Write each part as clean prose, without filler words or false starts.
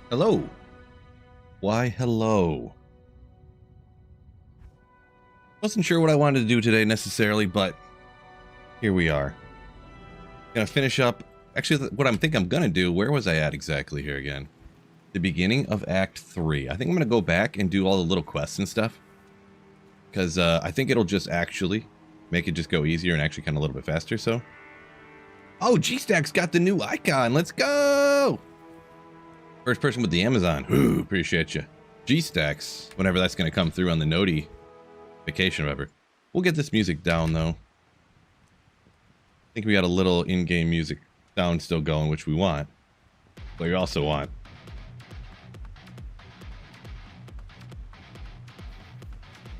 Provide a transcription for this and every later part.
Hello. Why, hello. Wasn't sure what I wanted to do today necessarily, but here we are. Gonna finish up. Actually, what I'm gonna do, where was I at exactly here again? The beginning of Act 3. I think I'm gonna go back and do all the little quests and stuff. Because I think it'll just actually make it just go easier and actually kind of a little bit faster, so. Oh, G-Stack's got the new icon. Let's go! First person with the Amazon. Ooh, appreciate you. G-Stacks, whenever that's going to come through on the notification or whatever. We'll get this music down, though. I think we got a little in-game music sound still going, which we want. But you also want.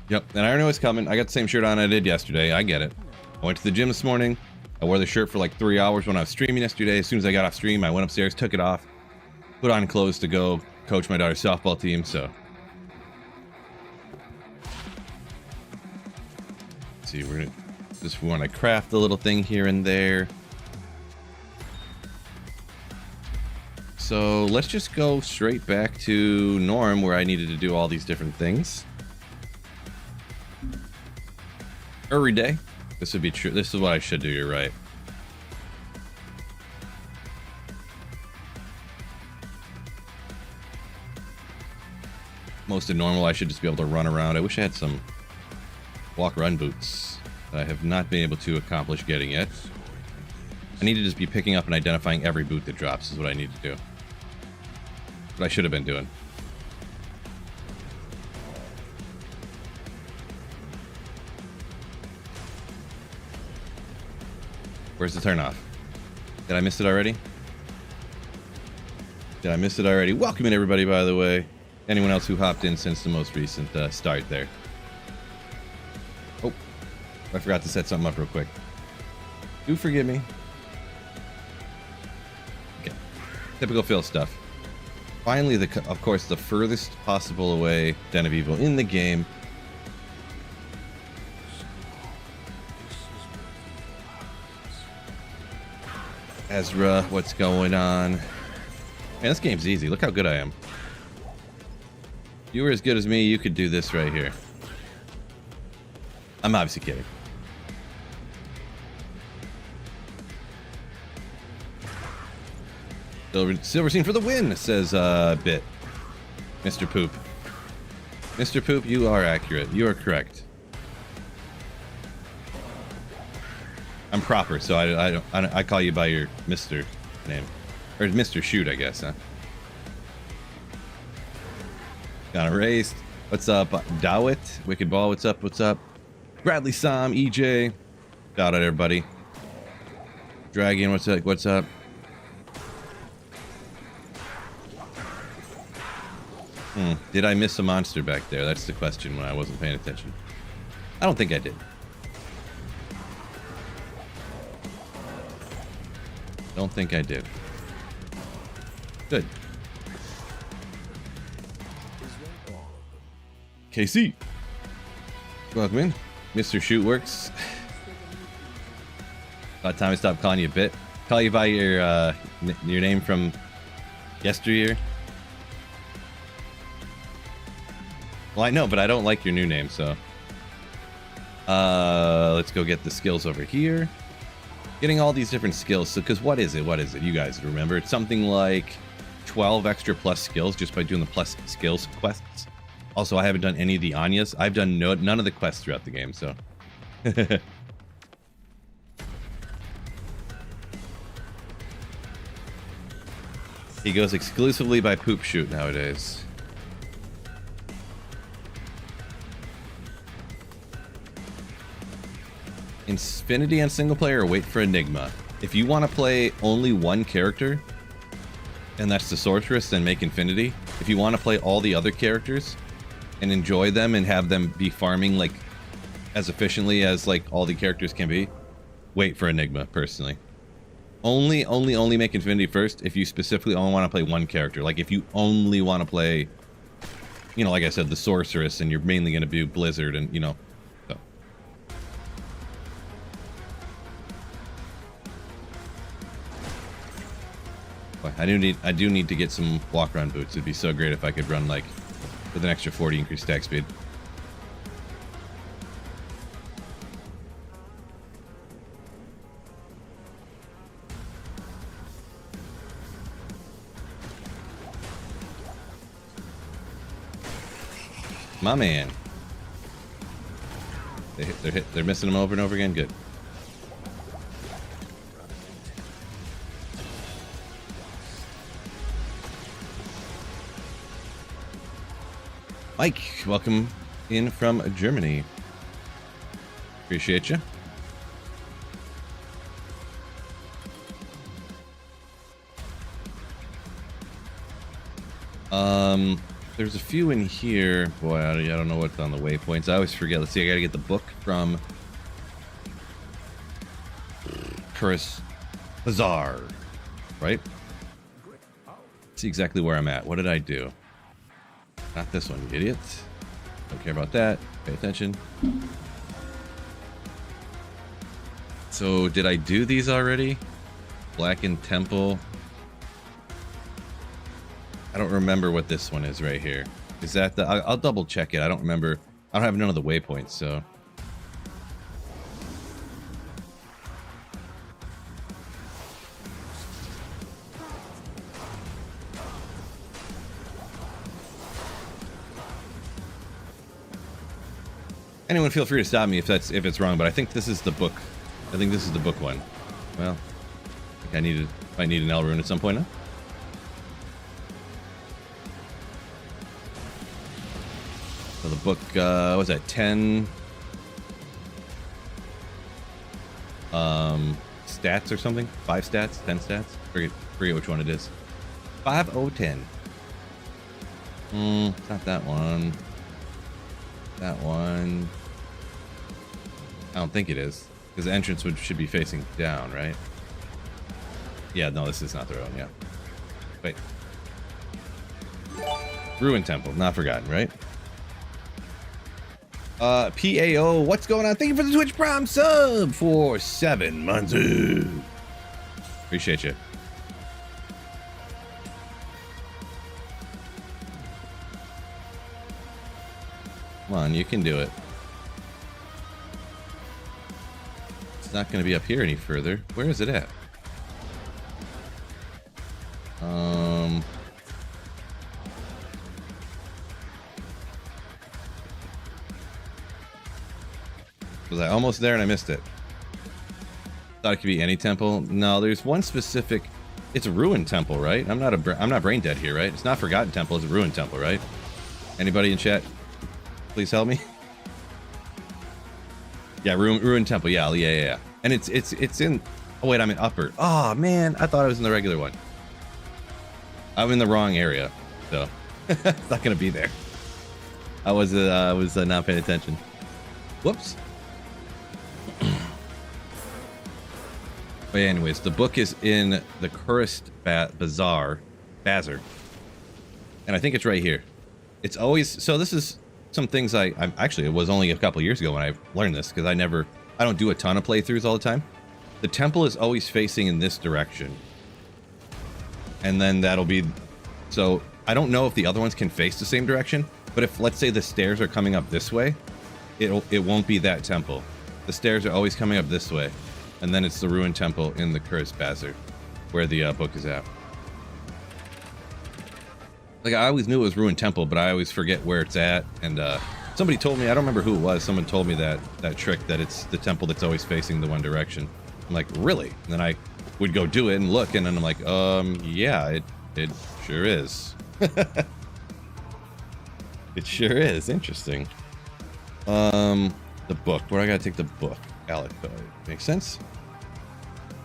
Yep, and I already know it's coming. I got the same shirt on I did yesterday. I get it. I went to the gym this morning. I wore the shirt for like 3 hours when I was streaming yesterday. As soon as I got off stream, I went upstairs, took it off, put on clothes to go coach my daughter's softball team, so. Let's see, we're gonna just want to craft a little thing here and there. So let's just go straight back to Norm where I needed to do all these different things. Every day. This would be true. This is what I should do. You're right. Most of normal, I should just be able to run around. I wish I had some walk-run boots that I have not been able to accomplish getting yet. I need to just be picking up and identifying every boot that drops is what I need to do. What I should have been doing. Where's the turn off? Did I miss it already? Did I miss it already? Welcome in everybody, by the way. Anyone else who hopped in since the most recent start there. Oh, I forgot to set something up real quick. Do forgive me. Okay, typical Phil stuff. Finally, of course, the furthest possible away Den of Evil in the game. Ezra, what's going on? Man, this game's easy. Look how good I am. If you were as good as me, you could do this right here. I'm obviously kidding. Silverstein for the win, says Bit. Mr. Poop. Mr. Poop, you are accurate. You are correct. I'm proper, so I call you by your Mr. name. Or Mr. Shoot, I guess, huh? Got erased. What's up, Dawit? Wicked Ball, what's up, what's up? Bradley Sam, EJ. Shout out, everybody. Dragon, what's up, what's up? Did I miss a monster back there? That's the question when I wasn't paying attention. I don't think I did. Don't think I did. Good. KC. Welcome in. Mr. Shoot works. About time I stopped calling you a Bit. Call you by your name from yesteryear. Well, I know, but I don't like your new name, so. Let's go get the skills over here. Getting all these different skills, so because what is it? What is it? You guys remember? It's something like 12 extra plus skills just by doing the plus skills quests. Also, I haven't done any of the Anyas. I've done none of the quests throughout the game, so. He goes exclusively by Poop Shoot nowadays. Infinity and single player, or wait for Enigma. If you want to play only one character, and that's the Sorceress, then make Infinity. If you want to play all the other characters and enjoy them and have them be farming like as efficiently as like all the characters can be, wait for Enigma, personally. Only make Infinity first if you specifically only want to play one character. Like if you only want to play, you know, like I said, the Sorceress, and you're mainly going to do Blizzard and, you know, so. Boy, I do need to get some walk run boots. It'd be so great if I could run like with an extra 40 increased attack speed. My man. They're missing them over and over again. Good. Mike, welcome in from Germany. Appreciate you. There's a few in here. Boy, I don't know what's on the waypoints. I always forget. Let's see, I gotta get the book from Chris Bazaar, right? See exactly where I'm at. What did I do? Not this one, you idiot. Don't care about that. Pay attention. So, did I do these already? Blackened Temple. I don't remember what this one is right here. Is that the... I'll double check it. I don't remember. I don't have none of the waypoints, so... Anyone feel free to stop me if it's wrong, but I think this is the book. I think this is the book one. Well, I think I need an L rune at some point, huh? So the book, what was that, 10 stats or something? 5 stats? 10 stats? Forget which one it is. 5010. It's not that one. That one. I don't think it is. Because the entrance should be facing down, right? Yeah, no, this is not the road, yeah. Wait. Ruin Temple, not forgotten, right? PAO, what's going on? Thank you for the Twitch Prime sub for 7 months. Appreciate you. Come on, you can do it. It's not going to be up here any further. Where is it at? Was I almost there and I missed it? Thought it could be any temple. No, there's one specific. It's a ruined temple, right? I'm not brain dead here, right? It's not Forgotten Temple. It's a ruined temple, right? Anybody in chat? Please help me. Yeah, ruined temple. Yeah. And it's in. Oh wait, I'm in upper. Oh man, I thought I was in the regular one. I'm in the wrong area, so it's not gonna be there. I was not paying attention. Whoops. But anyways, the book is in the Kurist Bazaar, and I think it's right here. It's always so. This is some things I'm actually. It was only a couple years ago when I learned this because I don't do a ton of playthroughs all the time. The temple is always facing in this direction, and then that'll be. So I don't know if the other ones can face the same direction, but if let's say the stairs are coming up this way, it won't be that temple. The stairs are always coming up this way. And then it's the ruined temple in the Cursed Bazaar, where the book is at. Like, I always knew it was ruined temple, but I always forget where it's at. And somebody told me, I don't remember who it was, someone told me that trick, that it's the temple that's always facing the one direction. I'm like, really? And then I would go do it and look, and then I'm like, yeah, it sure is. It sure is. Interesting. The book. Where I gotta take the book? Alec, makes sense.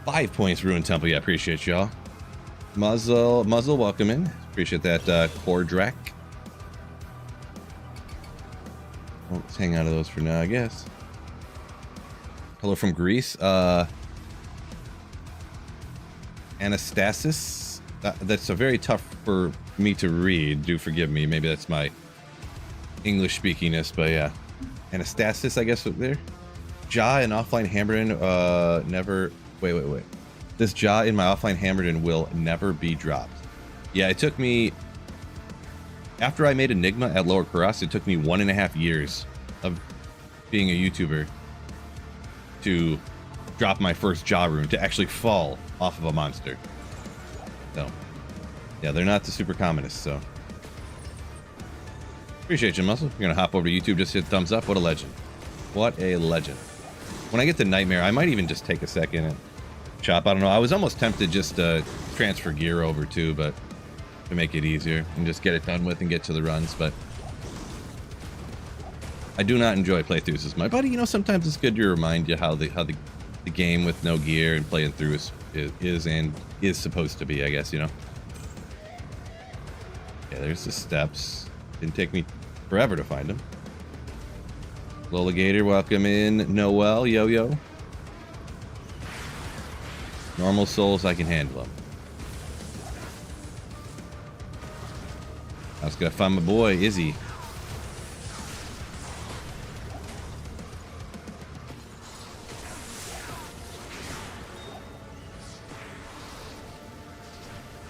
5 points, Ruined Temple. Yeah, appreciate y'all. Muzzle, welcome in. Appreciate that, Cordrak. Well, let's hang out of those for now, I guess. Hello from Greece. Anastasis. That's a very tough for me to read. Do forgive me. Maybe that's my English speakiness, but yeah. Anastasis, I guess, up there. Ja and offline Hamburton, never. Wait. This jaw in my offline hammered and will never be dropped. Yeah, it took me... After I made Enigma at Lower Karas, it took me 1.5 years of being a YouTuber to drop my first jaw rune, to actually fall off of a monster. So, yeah, they're not the super commonest, so... Appreciate you, Muscle. You're gonna hop over to YouTube, just hit thumbs up. What a legend. What a legend. When I get to Nightmare, I might even just take a second and chop. I don't know. I was almost tempted just to transfer gear over too, but to make it easier and just get it done with and get to the runs. But I do not enjoy playthroughs as much. But you know, sometimes it's good to remind you how the game with no gear and playing through is supposed to be, I guess, you know. Yeah, there's the steps. Didn't take me forever to find them. Loligator, welcome in. Noel, yo-yo. Normal souls, I can handle them. I was gonna find my boy, Izzy.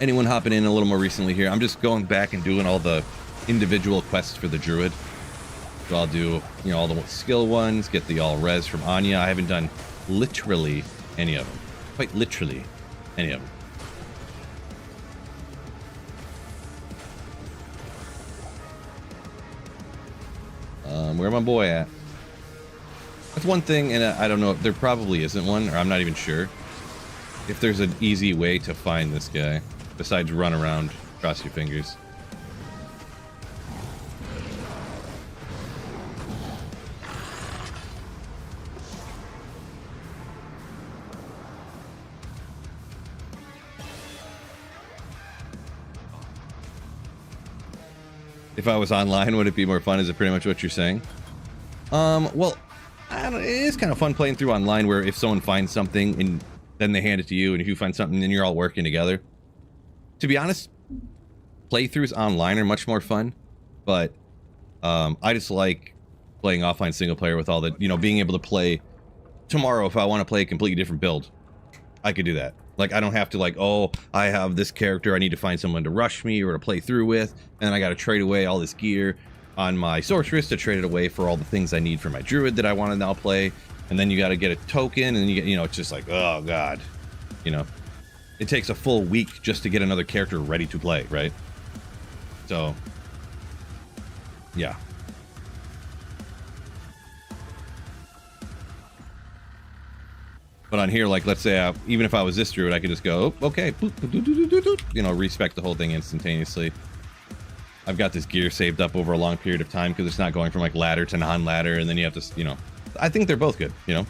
Anyone hopping in a little more recently here? I'm just going back and doing all the individual quests for the Druid. So I'll do, you know, all the skill ones, get the all res from Anya. I haven't done literally any of them. Quite literally any of them. Where my boy at? That's one thing, and I don't know, there probably isn't one, or I'm not even sure if there's an easy way to find this guy besides run around, cross your fingers. If I was online, would it be more fun? Is it pretty much what you're saying? Well, I don't know, it is kind of fun playing through online where if someone finds something and then they hand it to you, and if you find something, then you're all working together. To be honest, playthroughs online are much more fun, but I just like playing offline single player with all the, you know, being able to play tomorrow if I want to play a completely different build. I could do that. Like, I don't have to, like, oh, I have this character, I need to find someone to rush me or to play through with, and I got to trade away all this gear on my sorceress to trade it away for all the things I need for my druid that I want to now play, and then you got to get a token, and you get, you know, it's just like, oh god, you know, it takes a full week just to get another character ready to play, right? So, yeah. But on here, like, let's say, even if I was this druid, I could just go, oh, okay, boop, boop, boop, boop, boop, boop, you know, respec the whole thing instantaneously. I've got this gear saved up over a long period of time because it's not going from, like, ladder to non-ladder, and then you have to, you know, I think they're both good, you know,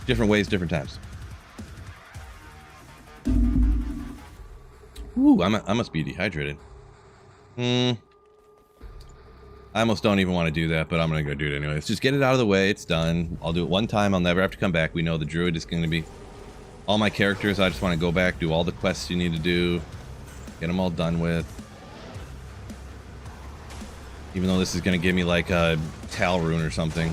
different ways, different times. Ooh, I must be dehydrated. I almost don't even want to do that, but I'm going to go do it anyways. Just get it out of the way. It's done. I'll do it one time. I'll never have to come back. We know the druid is going to be all my characters. I just want to go back, do all the quests you need to do, get them all done with. Even though this is going to give me like a Tal rune or something.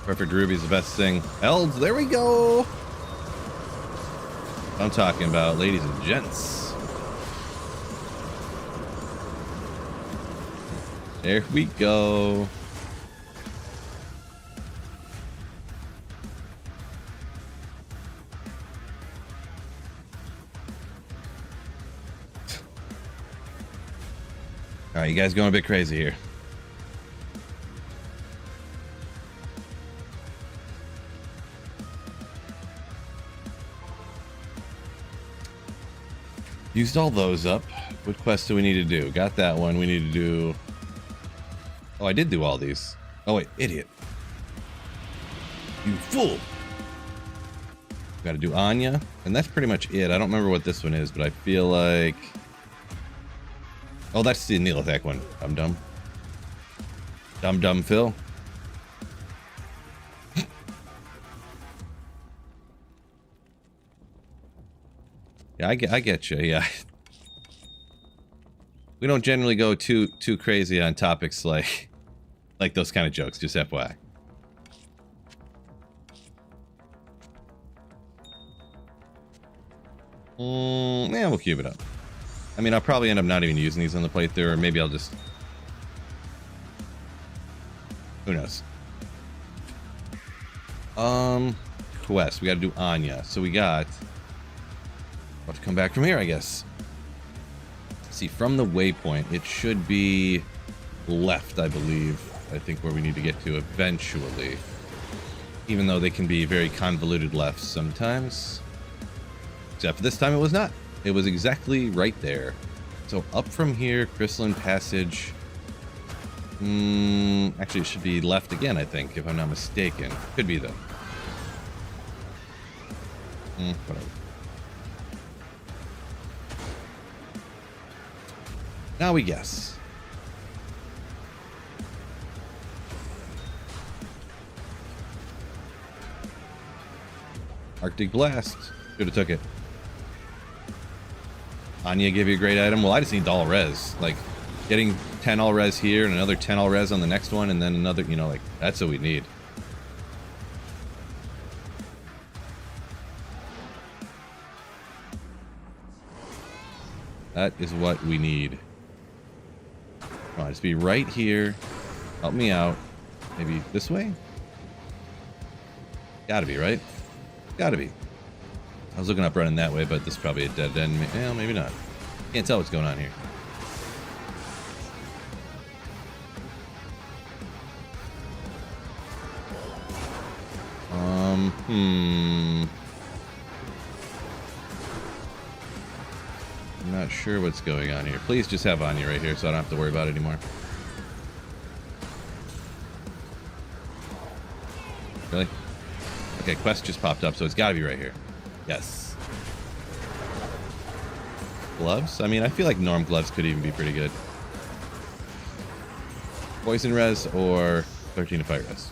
Perfect Ruby's the best thing. Elds, there we go. I'm talking about, ladies and gents. There we go. All right, you guys going a bit crazy here. Used all those up. What quest do we need to do? Got that one. We need to do... Oh, I did do all these. Oh, wait. Idiot. You fool. Got to do Anya. And that's pretty much it. I don't remember what this one is, but I feel like... Oh, that's the Neolithic one. Dum-dum. Dum-dum Phil. Yeah, I get you. Yeah. We don't generally go too crazy on topics like those kind of jokes, just FYI. Yeah, we'll cube it up. I mean, I'll probably end up not even using these on the playthrough, or maybe I'll just... Who knows? Quest. We gotta do Anya. So we got... About to come back from here, I guess. See, from the waypoint, it should be left, I believe. I think where we need to get to eventually. Even though they can be very convoluted lefts sometimes. Except for this time it was not. It was exactly right there. So up from here, Crystalline Passage. Actually, it should be left again, I think, if I'm not mistaken. Could be, though. Whatever. Now we guess. Arctic Blast. Should have took it. Anya gave you a great item. Well, I just need all res. Like, getting 10 all res here and another 10 all res on the next one, and then another, you know, like, that's what we need. That is what we need. Come on, just be right here. Help me out. Maybe this way? Gotta be, right? Gotta be. I was looking up running that way, but this is probably a dead end. Well, maybe not. Can't tell what's going on here. I'm not sure what's going on here. Please just have Anya right here so I don't have to worry about it anymore. Really? Okay, quest just popped up, so it's gotta be right here. Yes. Gloves? I mean, I feel like norm gloves could even be pretty good. Poison res or 13 to fight res.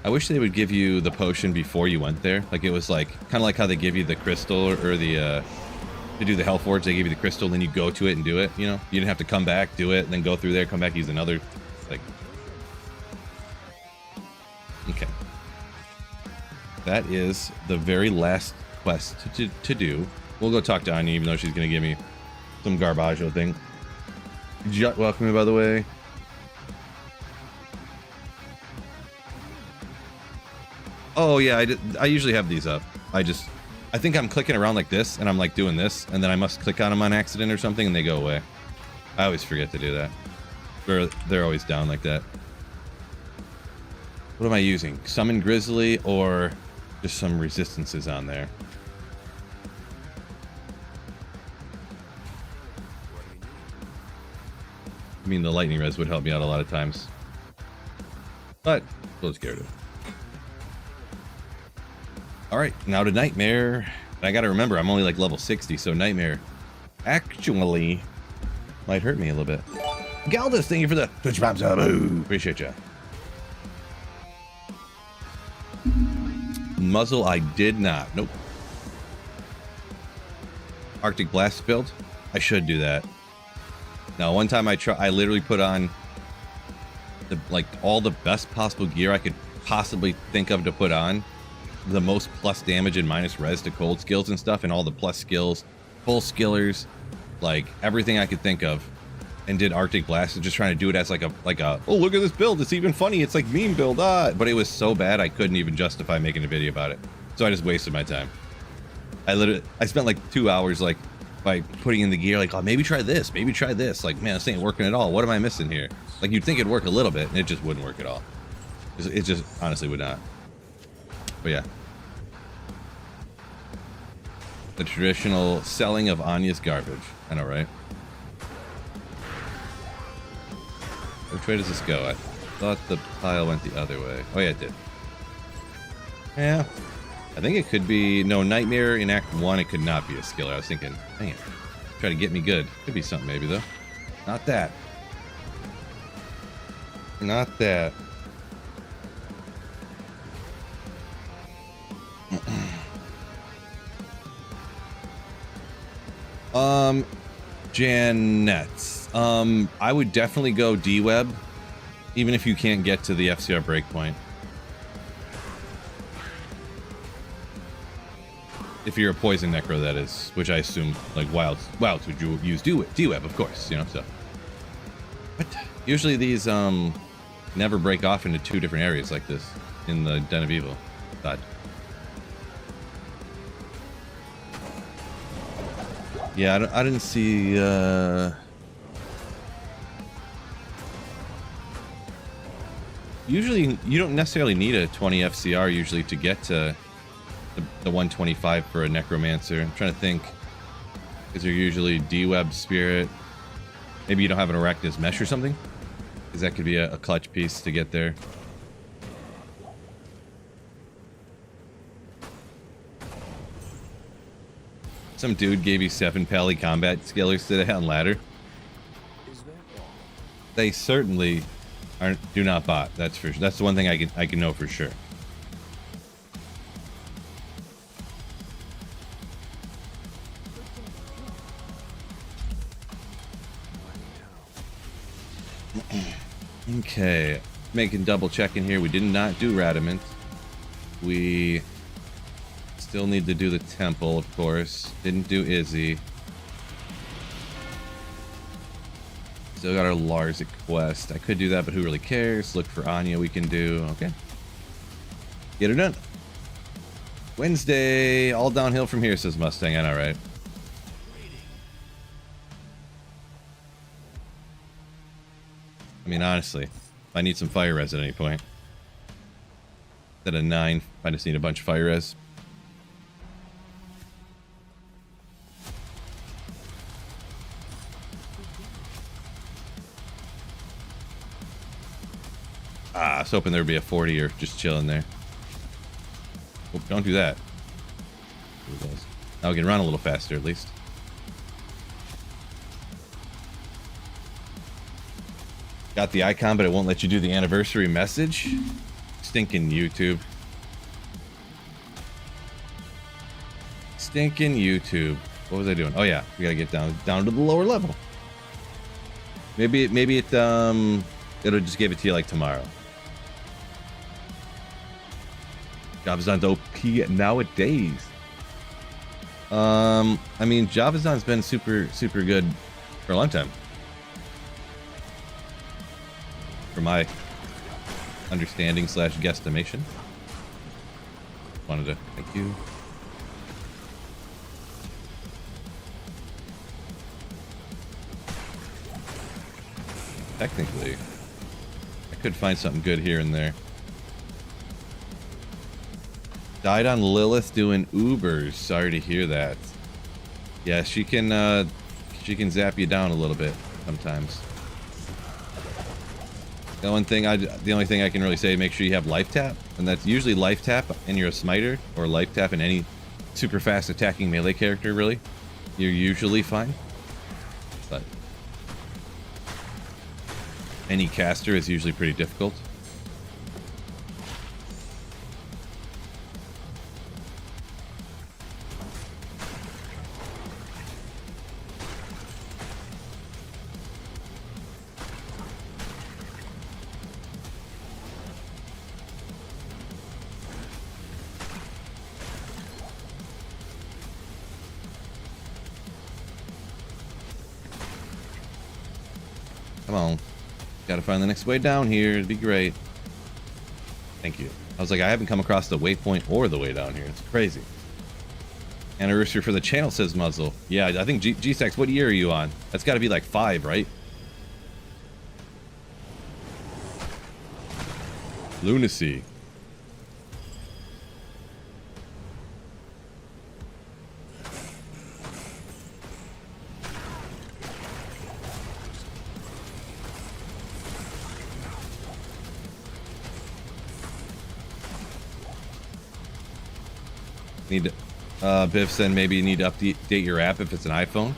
I wish they would give you the potion before you went there. Like, it was like, kind of like how they give you the crystal or the, to do the health forge, they give you the crystal, then you go to it and do it, you know? You didn't have to come back, do it, and then go through there, come back, use another, like... Okay. That is the very last quest to do. We'll go talk to Anya, even though she's going to give me some garbaggio thing. Jut, welcome me, by the way. Oh, yeah, I usually have these up. I think I'm clicking around like this, and I'm like doing this, and then I must click on them on accident or something, and they go away. I always forget to do that. They're always down like that. What am I using? Summon Grizzly or just some resistances on there? I mean, the lightning res would help me out a lot of times. But, let's get rid of it. Alright, now to Nightmare. I gotta remember, I'm only like level 60, so Nightmare actually might hurt me a little bit. Galdus, thank you for the Twitch Bob sub. Appreciate ya. Muzzle, I did not. Nope. Arctic Blast build? I should do that. Now, one time I literally put on all the best possible gear I could possibly think of to put on. The most plus damage and minus res to cold skills and stuff, and all the plus skills, full skillers, like everything I could think of, and did Arctic Blast, and just trying to do it as like a oh, look at this build, it's even funny, it's like meme build, but it was so bad I couldn't even justify making a video about it, so I just wasted my time. I spent like 2 hours like by putting in the gear, like, oh, maybe try this, like, man, this ain't working at all, what am I missing here? Like, you'd think it'd work a little bit, and it just wouldn't work at all. It just honestly would not. But yeah. The traditional selling of Anya's garbage. I know, right? Which way does this go? I thought the pile went the other way. Oh yeah, it did. Yeah. I think it could be... No, Nightmare in Act 1, it could not be a skiller. I was thinking, dang it. Try to get me good. Could be something maybe, though. Not that. Not that. Janet. I would definitely go D-Web, even if you can't get to the FCR breakpoint. If you're a poison necro, that is, which I assume like wilds would you use D-Web, of course, you know. So, but usually these never break off into two different areas like this in the Den of Evil side. Yeah, I didn't see. Usually, you don't necessarily need a 20 FCR usually to get to the 125 for a Necromancer. I'm trying to think. Is there usually D-Web Spirit? Maybe you don't have an Arachnid's Mesh or something? Because that could be a clutch piece to get there. Some dude gave you 7 Pally combat skillers today on ladder. They certainly do not bot. That's for sure. That's the one thing I can know for sure. Okay, making double check in here. We did not do Radamant. We still need to do the temple, of course. Didn't do Izzy. Still got our Larzik quest. I could do that, but who really cares? Look for Anya we can do. Okay. Get her done. Wednesday, all downhill from here, says Mustang. I know, right? I mean, honestly, if I need some fire res at any point. Instead of 9, I just need a bunch of fire res. I was hoping there would be a 40 or just chilling there. Oh, don't do that. Now we can run a little faster at least. Got the icon, but it won't let you do the anniversary message. Stinking YouTube. Stinking YouTube. What was I doing? Oh yeah, we gotta get down to the lower level. Maybe it it'll just give it to you like tomorrow. Javazan's OP nowadays. I mean, Javazan's been super good for a long time. For my understanding / guesstimation. Wanted to thank you. Technically, I could find something good here and there. Died on Lilith doing Ubers. Sorry to hear that. Yeah, she can zap you down a little bit sometimes. The only thing I can really say, make sure you have life tap, and that's usually life tap and you're a smiter, or life tap in any super fast attacking melee character. Really, you're usually fine. But any caster is usually pretty difficult. Come on. Gotta find the next way down here. It'd be great. Thank you. I was like, I haven't come across the waypoint or the way down here. It's crazy. Anniversary for the channel, says Muzzle. Yeah, I think G-Sex, what year are you on? That's gotta be like 5, right? Lunacy. Need to, Biff said maybe you need to update your app if it's an iPhone.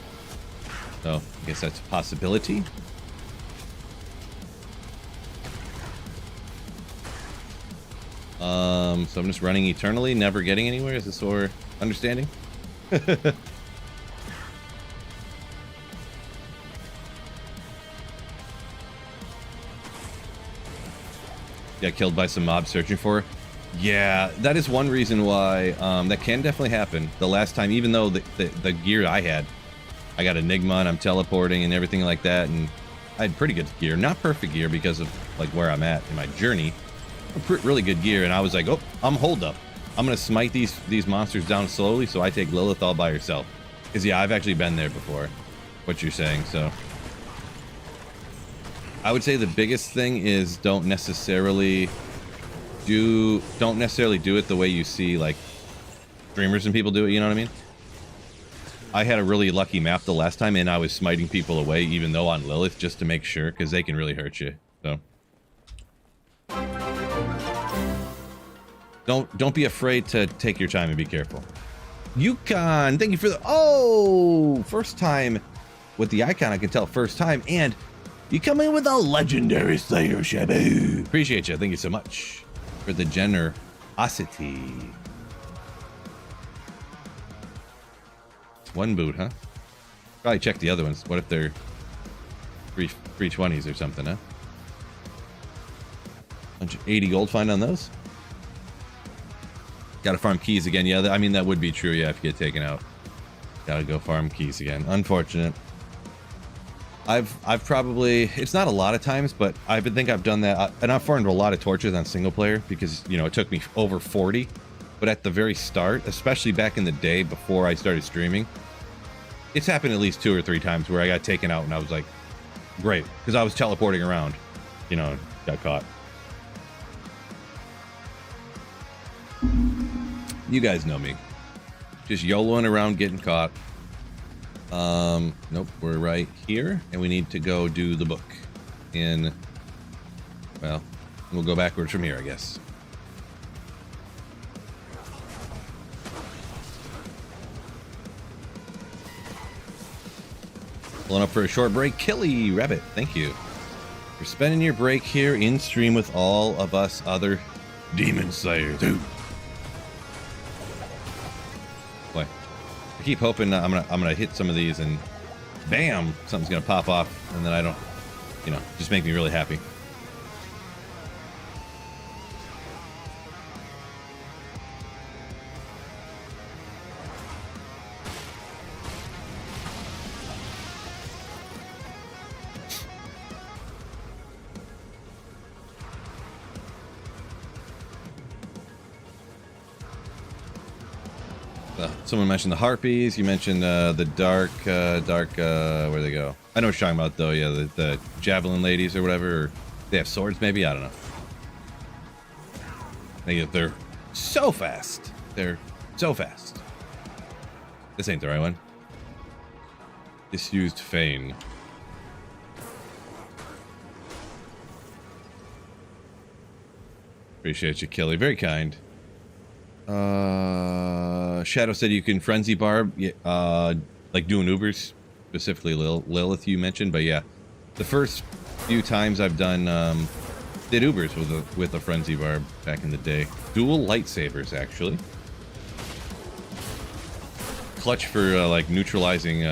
So I guess that's a possibility. So I'm just running eternally, never getting anywhere. Is this what we're understanding? got killed by some mobs searching for her. Yeah, that is one reason why that can definitely happen. The last time, even though the gear I had, I got Enigma and I'm teleporting and everything like that, and I had pretty good gear. Not perfect gear because of like where I'm at in my journey. Really good gear, and I was like, oh, I'm hold up. I'm gonna smite these monsters down slowly so I take Lilith all by herself. Because yeah, I've actually been there before, what you're saying, so. I would say the biggest thing is don't necessarily do it the way you see like streamers and people do it, you know what I mean? I had a really lucky map the last time and I was smiting people away even though on Lilith just to make sure, because they can really hurt you. So don't be afraid to take your time and be careful. Yukon, thank you for the first time with the icon. I can tell first time, and you come in with a legendary Slayer Shabu. Appreciate you. Thank you so much for the generosity. One boot, huh? Probably check the other ones. What if they're 320s or something, huh? 180 gold find on those. Gotta farm keys again. Yeah, I mean, that would be true, yeah, if you get taken out. Gotta go farm keys again. Unfortunate. I've probably, it's not a lot of times, but I think I've done that. And I've farmed a lot of torches on single player because, you know, it took me over 40. But at the very start, especially back in the day before I started streaming, it's happened at least 2 or 3 times where I got taken out and I was like, great, because I was teleporting around, you know, got caught. You guys know me. Just YOLOing around getting caught. Nope, we're right here, and we need to go do the book. Well, we'll go backwards from here, I guess. Pulling up for a short break. Killy Rabbit, thank you for spending your break here in stream with all of us other Demon Slayers. Dude. Boy, I keep hoping I'm gonna hit some of these and bam, something's gonna pop off, and then I don't, you know, just make me really happy. Someone mentioned the harpies. You mentioned the dark, where'd they go? I know what you're talking about, though. Yeah, the javelin ladies or whatever. Or they have swords, maybe? I don't know. They're so fast. They're so fast. This ain't the right one. Disused Fane. Appreciate you, Kelly. Very kind. Shadow said you can frenzy barb, like doing Ubers, specifically Lilith you mentioned, but yeah, the first few times I've done did Ubers with a frenzy barb back in the day. Dual lightsabers, actually. Clutch for like neutralizing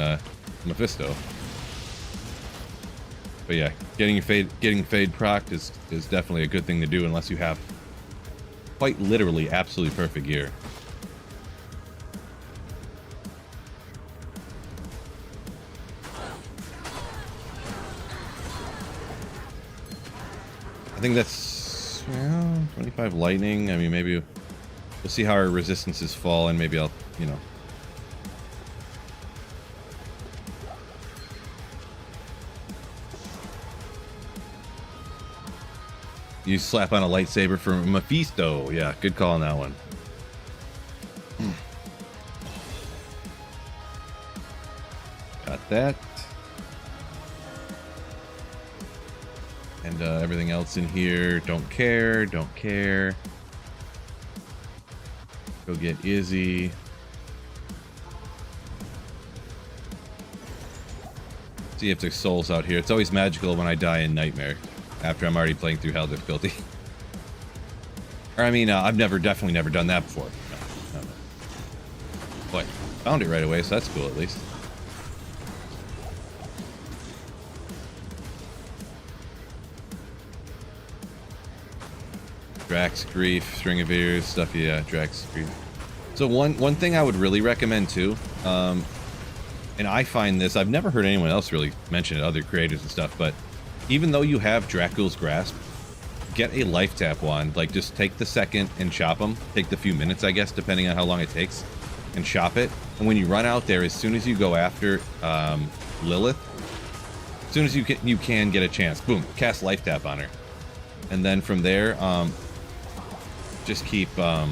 Mephisto. But yeah, getting fade procced is definitely a good thing to do unless you have quite literally absolutely perfect gear. I think that's 25 lightning. I mean, maybe we'll see how our resistances fall, and maybe I'll, you know. You slap on a lightsaber for Mephisto. Yeah, good call on that one. Got that. And everything else in here, don't care. Go get Izzy. See if there's souls out here. It's always magical when I die in Nightmare, after I'm already playing through Hell difficulty. Or I mean, I've definitely never done that before. No. But found it right away, so that's cool at least. Drax, Grief, String of Ears, stuff. Yeah, Drax, Grief. So one thing I would really recommend too, and I find this, I've never heard anyone else really mention it, other creators and stuff, but even though you have Dracula's Grasp, get a life tap wand. Like, just take the second and chop them. Take the few minutes, I guess, depending on how long it takes, and chop it. And when you run out there, as soon as you go after Lilith, as soon as you can get a chance, boom, cast life tap on her. And then from there, just keep, you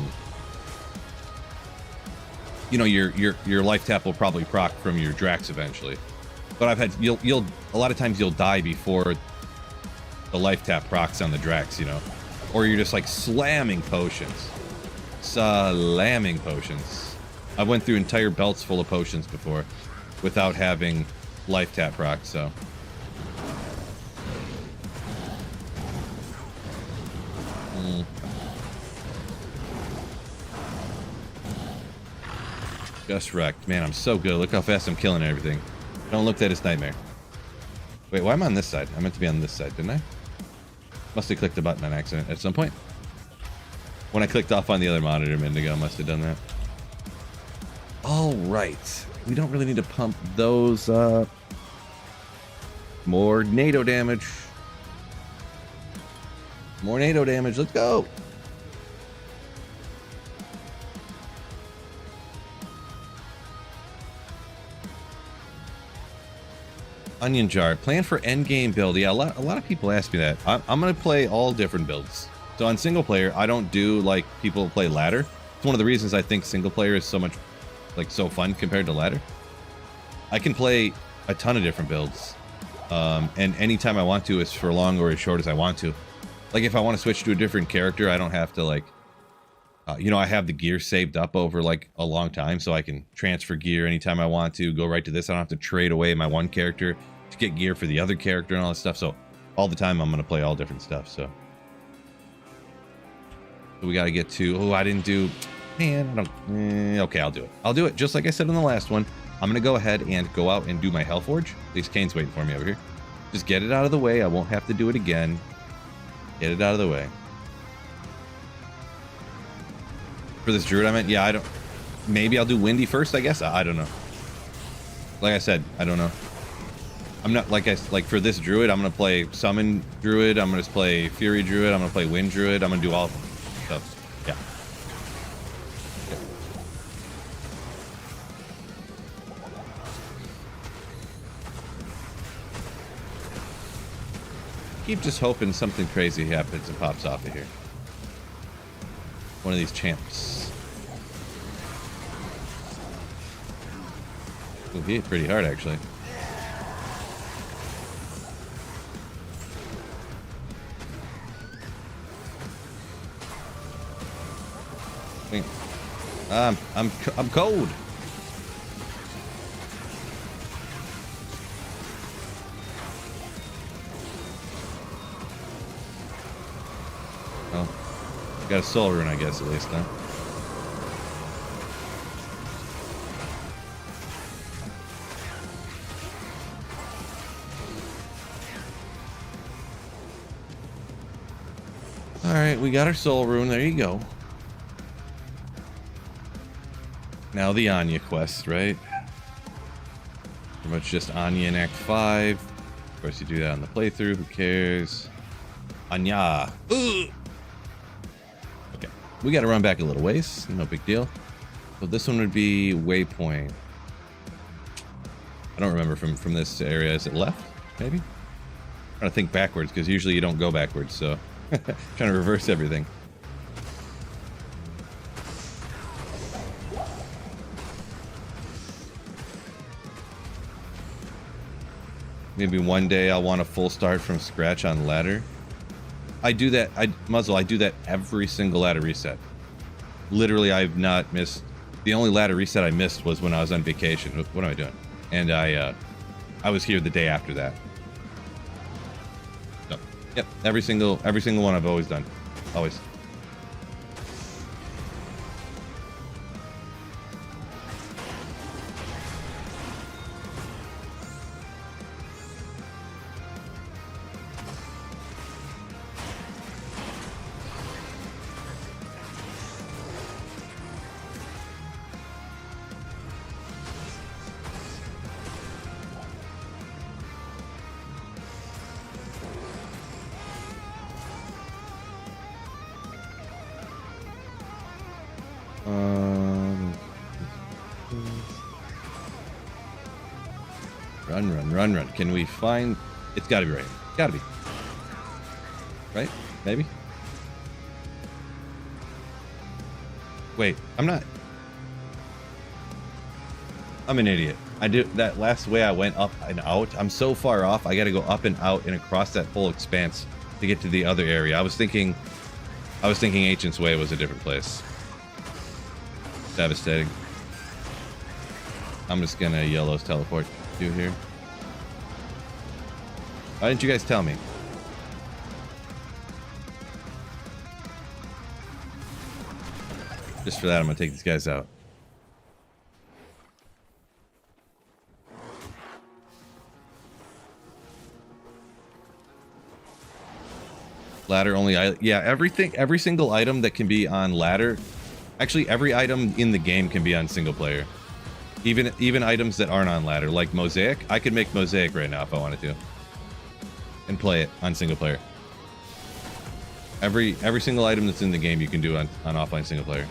know, your life tap will probably proc from your Drax eventually. But I've had, you'll a lot of times you'll die before the life tap procs on the Drax, you know, or you're just like slamming potions. Slamming potions. I went through entire belts full of potions before without having life tap proc, so. Just wrecked. Man, I'm so good. Look how fast I'm killing everything. Don't look, that is nightmare. Wait, why am I on this side? I meant to be on this side, didn't I? Must have clicked the button on accident at some point. When I clicked off on the other monitor a minute ago, I must have done that. All right. We don't really need to pump those up. More NATO damage. More NATO damage. Let's go. Onion jar. Plan for endgame build. Yeah, a lot of people ask me that. I'm going to play all different builds. So on single player, I don't do like people play ladder. It's one of the reasons I think single player is so much, like, so fun compared to ladder. I can play a ton of different builds. And anytime I want to, as for long or as short as I want to. Like, if I want to switch to a different character, I don't have to, like, you know, I have the gear saved up over, like, a long time, so I can transfer gear anytime I want to, go right to this. I don't have to trade away my one character to get gear for the other character and all that stuff. So all the time I'm going to play all different stuff. So we got to get to, oh, I didn't do, man, I don't, okay, I'll do it. I'll do it just like I said in the last one. I'm going to go ahead and go out and do my Hellforge. At least Kane's waiting for me over here. Just get it out of the way. I won't have to do it again. Get it out of the way. For this Druid, I meant, yeah, I don't, maybe I'll do Windy first, I guess. I don't know. Like I said, I don't know. I'm not, like for this Druid, I'm going to play Summon Druid. I'm going to play Fury Druid. I'm going to play Wind Druid. I'm going to do all of them. So, yeah. Keep just hoping something crazy happens and pops off of here. One of these champs. Ooh, he hit pretty hard, actually. I'm cold. Well, got a soul rune, I guess, at least, huh? Alright, we got our soul rune. There you go. Now the Anya quest, right? Pretty much just Anya in Act 5. Of course, you do that on the playthrough. Who cares? Anya. Ugh. Okay. We got to run back a little ways. No big deal. So this one would be Waypoint. I don't remember from this area. Is it left? Maybe? I'm trying to think backwards, because usually you don't go backwards, so trying to reverse everything. Maybe one day I'll want a full start from scratch on ladder. I do that, Muzzle, I do that every single ladder reset. Literally, I've not missed, the only ladder reset I missed was when I was on vacation. What am I doing? And I was here the day after that. So, yep, every single one I've always done. Always. Run, run. Can we find... It's gotta be right. Gotta be. Right? Maybe? Wait, I'm not... I'm an idiot. I do that last way I went up and out. I'm so far off, I gotta go up and out and across that whole expanse to get to the other area. I was thinking Ancient's Way was a different place. Devastating. I'm just gonna yellows teleport you here. Why didn't you guys tell me? Just for that, I'm gonna take these guys out. Ladder only. Yeah, every single item that can be on ladder. Actually, every item in the game can be on single player. Even items that aren't on ladder, like Mosaic. I could make Mosaic right now if I wanted to, and play it on single player. Every single item that's in the game you can do on offline single player.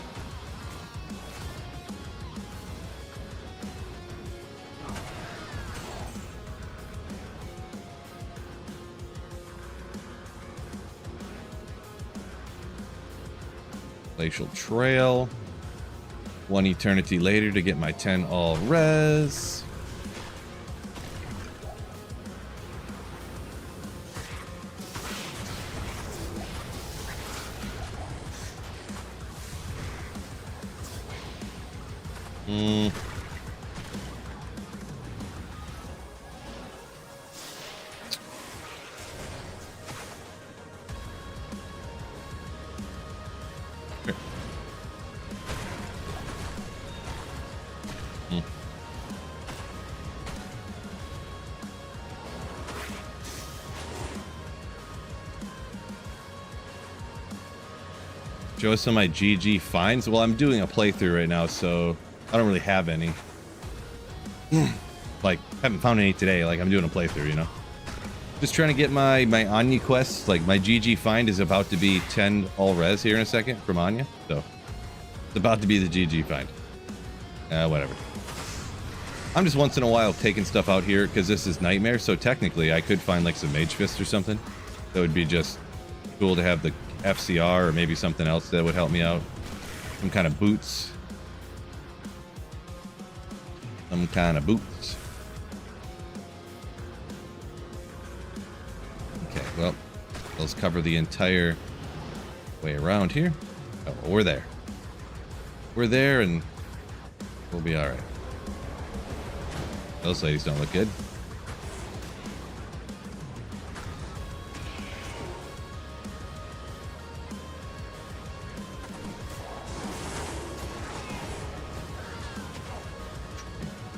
Glacial Trail. 1 eternity later to get my 10 all res. Show us some of my GG finds. Well, I'm doing a playthrough right now, so I don't really have any. Like, haven't found any today. Like, I'm doing a playthrough, you know? Just trying to get my Anya quests. Like, my GG find is about to be 10 all res here in a second from Anya. So, it's about to be the GG find. Whatever. I'm just once in a while taking stuff out here because this is Nightmare. So, technically, I could find, like, some Mage Fist or something. That would be just cool to have the FCR or maybe something else that would help me out. Some kind of boots. Some kind of boots. Okay, well, let's cover the entire way around here. Oh, we're there. We're there and we'll be alright. Those ladies don't look good.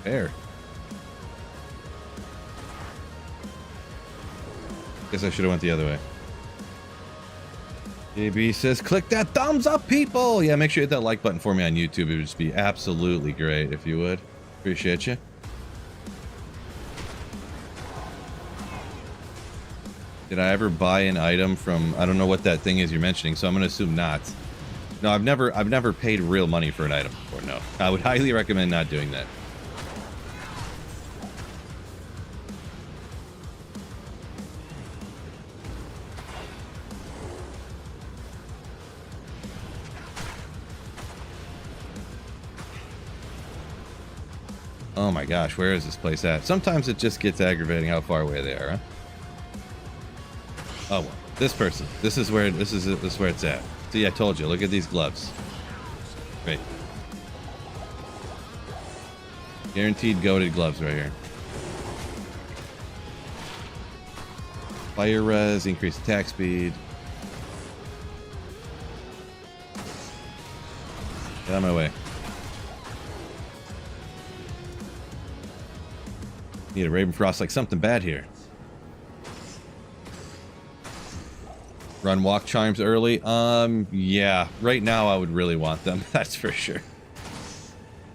There. Guess I should have went the other way. JB says, click that thumbs up, people! Yeah, make sure you hit that like button for me on YouTube. It would just be absolutely great if you would. Appreciate you. Did I ever buy an item from... I don't know what that thing is you're mentioning, so I'm going to assume not. No, I've never paid real money for an item before, no. I would highly recommend not doing that. Oh my gosh, where is this place at? Sometimes it just gets aggravating how far away they are, huh? Oh well, this person. This is where it's at. See, I told you. Look at these gloves. Great. Guaranteed goated gloves right here. Fire res, increased attack speed. Get out of my way. Need a Ravenfrost, like something bad here. Run walk chimes early. Yeah. Right now I would really want them. That's for sure.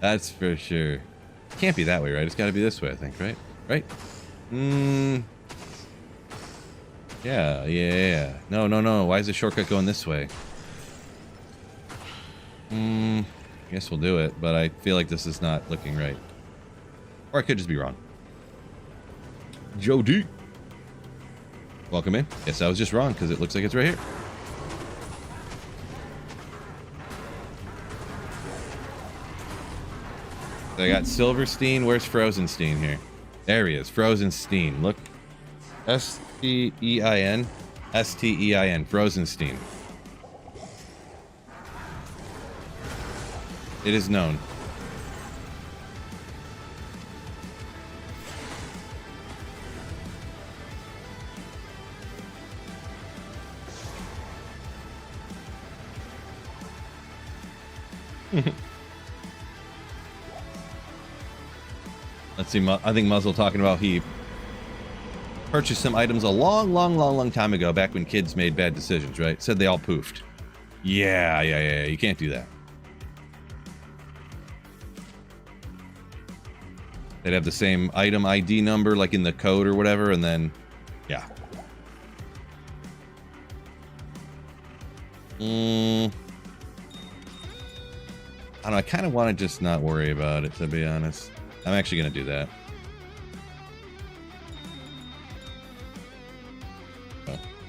That's for sure. Can't be that way, right? It's got to be this way, I think, right? Right? Yeah. No. Why is the shortcut going this way? I guess we'll do it, but I feel like this is not looking right. Or I could just be wrong. Joe D. Welcome in. Guess I was just wrong because it looks like it's right here. So I got Silverstein. Where's Frozenstein here? There he is. Frozenstein. Look. S-T-E-I-N. S-T-E-I-N. Frozenstein. It is known. Let's see. I think Muzzle talking about he purchased some items a long time ago, back when kids made bad decisions, right? Said they all poofed. Yeah. You can't do that. They'd have the same item ID number, like in the code or whatever, and then, yeah. I don't know. I kind of want to just not worry about it, to be honest. I'm actually going to do that.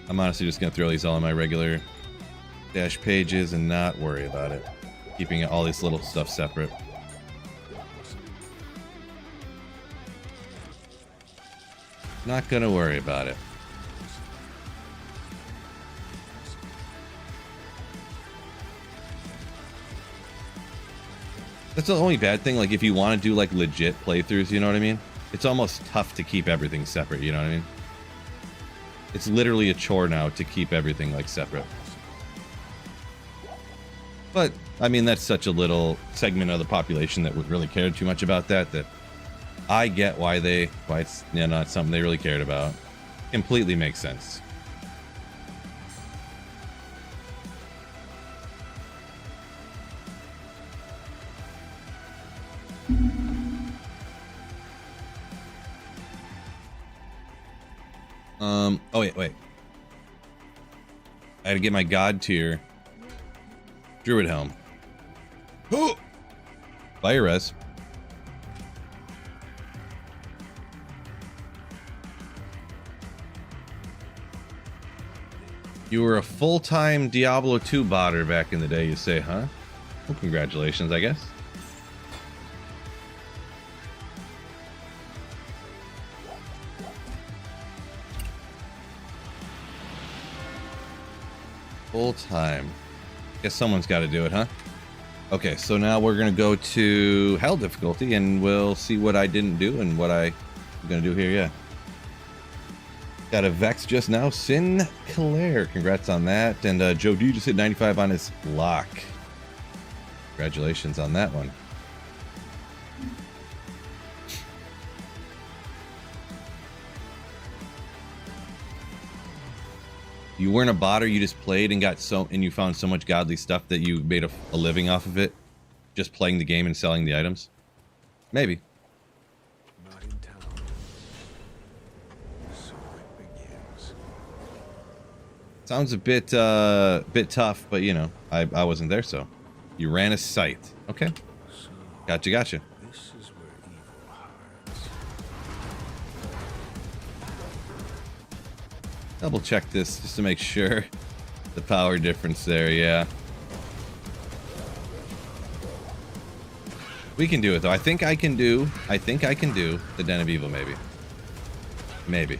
I'm honestly just going to throw these all in my regular dash pages and not worry about it. Keeping all this little stuff separate. Not going to worry about it. That's the only bad thing. Like, if you want to do like legit playthroughs, you know what I mean? It's almost tough to keep everything separate, you know what I mean? It's literally a chore now to keep everything like separate. But I mean, that's such a little segment of the population that would really care too much about that I get why it's not something they really cared about. Completely makes sense. Oh wait. I had to get my god tier Druid helm. Oh! Fire res. You were a full-time Diablo 2 botter back in the day, you say, huh? Well, congratulations, I guess. Full-time. Guess someone's got to do it, huh? Okay, so now we're going to go to Hell difficulty, and we'll see what I didn't do and what I'm going to do here, yeah. Got a Vex just now. Sinclair, congrats on that. And Joe D just hit 95 on his lock. Congratulations on that one. You weren't a botter, you just played and you found so much godly stuff that you made a living off of it, just playing the game and selling the items. Maybe. Not in town. So it begins. Sounds a bit tough, but you know, I wasn't there, so you ran a site. Okay. So Gotcha. this is where evil hides. Double check this just to make sure the power difference there, yeah. We can do it though. I think I can do the Den of Evil, maybe. Maybe.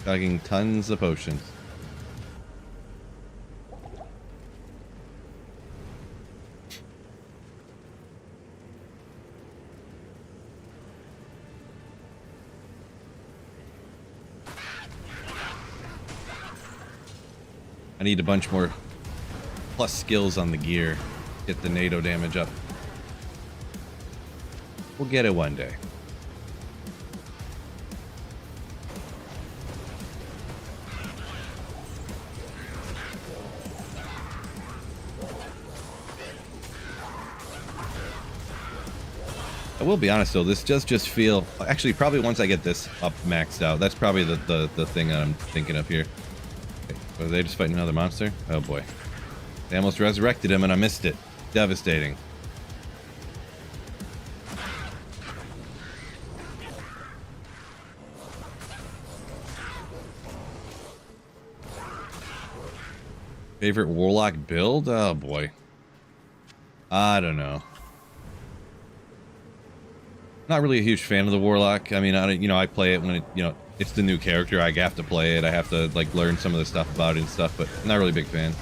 Chugging tons of potions. I need a bunch more plus skills on the gear. Get the NATO damage up. We'll get it one day. I will be honest though, this does just feel, actually probably once I get this up maxed out, that's probably the thing that I'm thinking of here. Okay, are they just fighting another monster? Oh boy. They almost resurrected him and I missed it. Devastating. Favorite warlock build? Oh boy. I don't know. Not really a huge fan of the warlock. I mean, I play it when it, it's the new character. I have to play it. I have to like learn some of the stuff about it and stuff, but I'm not really a big fan.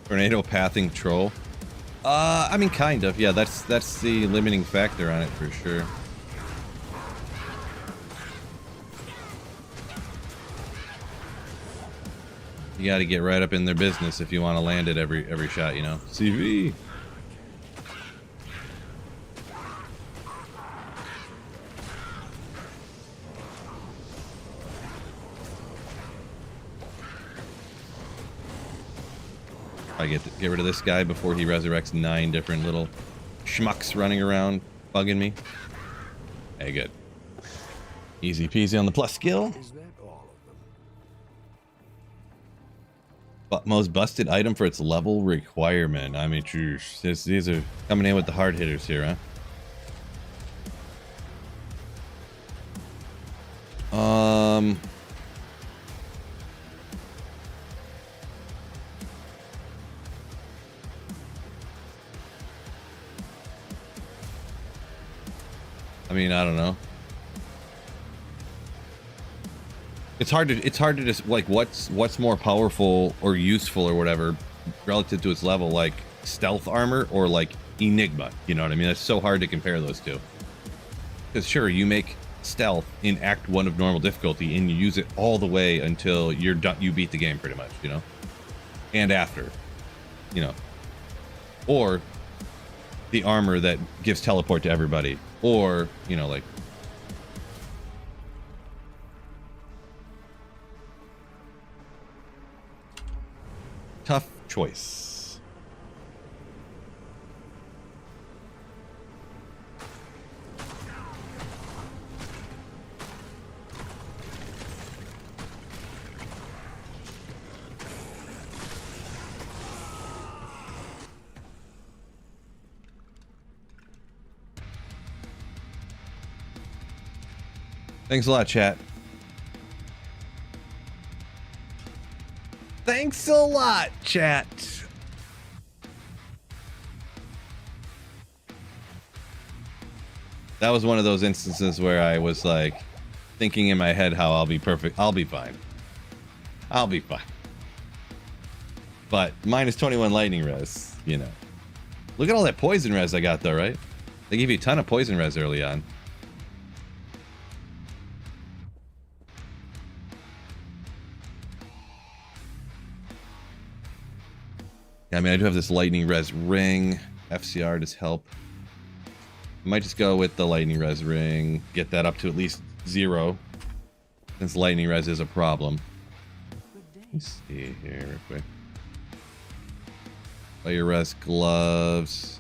Tornado pathing troll. I mean, kind of. Yeah, that's the limiting factor on it for sure. You got to get right up in their business if you want to land it every shot, you know. CV. I get rid of this guy before he resurrects 9 different little schmucks running around bugging me. Hey, good. Easy peasy on the plus skill. Is that all of them? But most busted item for its level requirement. I mean, these are coming in with the hard hitters here, huh? I mean, I don't know. It's hard to just like what's more powerful or useful or whatever relative to its level, like stealth armor or like Enigma. You know what I mean? It's so hard to compare those two. Because sure, you make stealth in Act 1 of normal difficulty and you use it all the way until you're done. You beat the game pretty much, you know, and after, you know, or the armor that gives teleport to everybody. Or, you know, like... Tough choice. Thanks a lot, chat. Thanks a lot, chat. That was one of those instances where I was like thinking in my head how I'll be perfect. I'll be fine. I'll be fine. But minus 21 lightning res, you know. Look at all that poison res I got though, right? They give you a ton of poison res early on. I mean, I do have this lightning res ring. FCR does help. I might just go with the lightning res ring. Get that up to at least 0. Since lightning res is a problem. Let's see here real quick. Fire res gloves.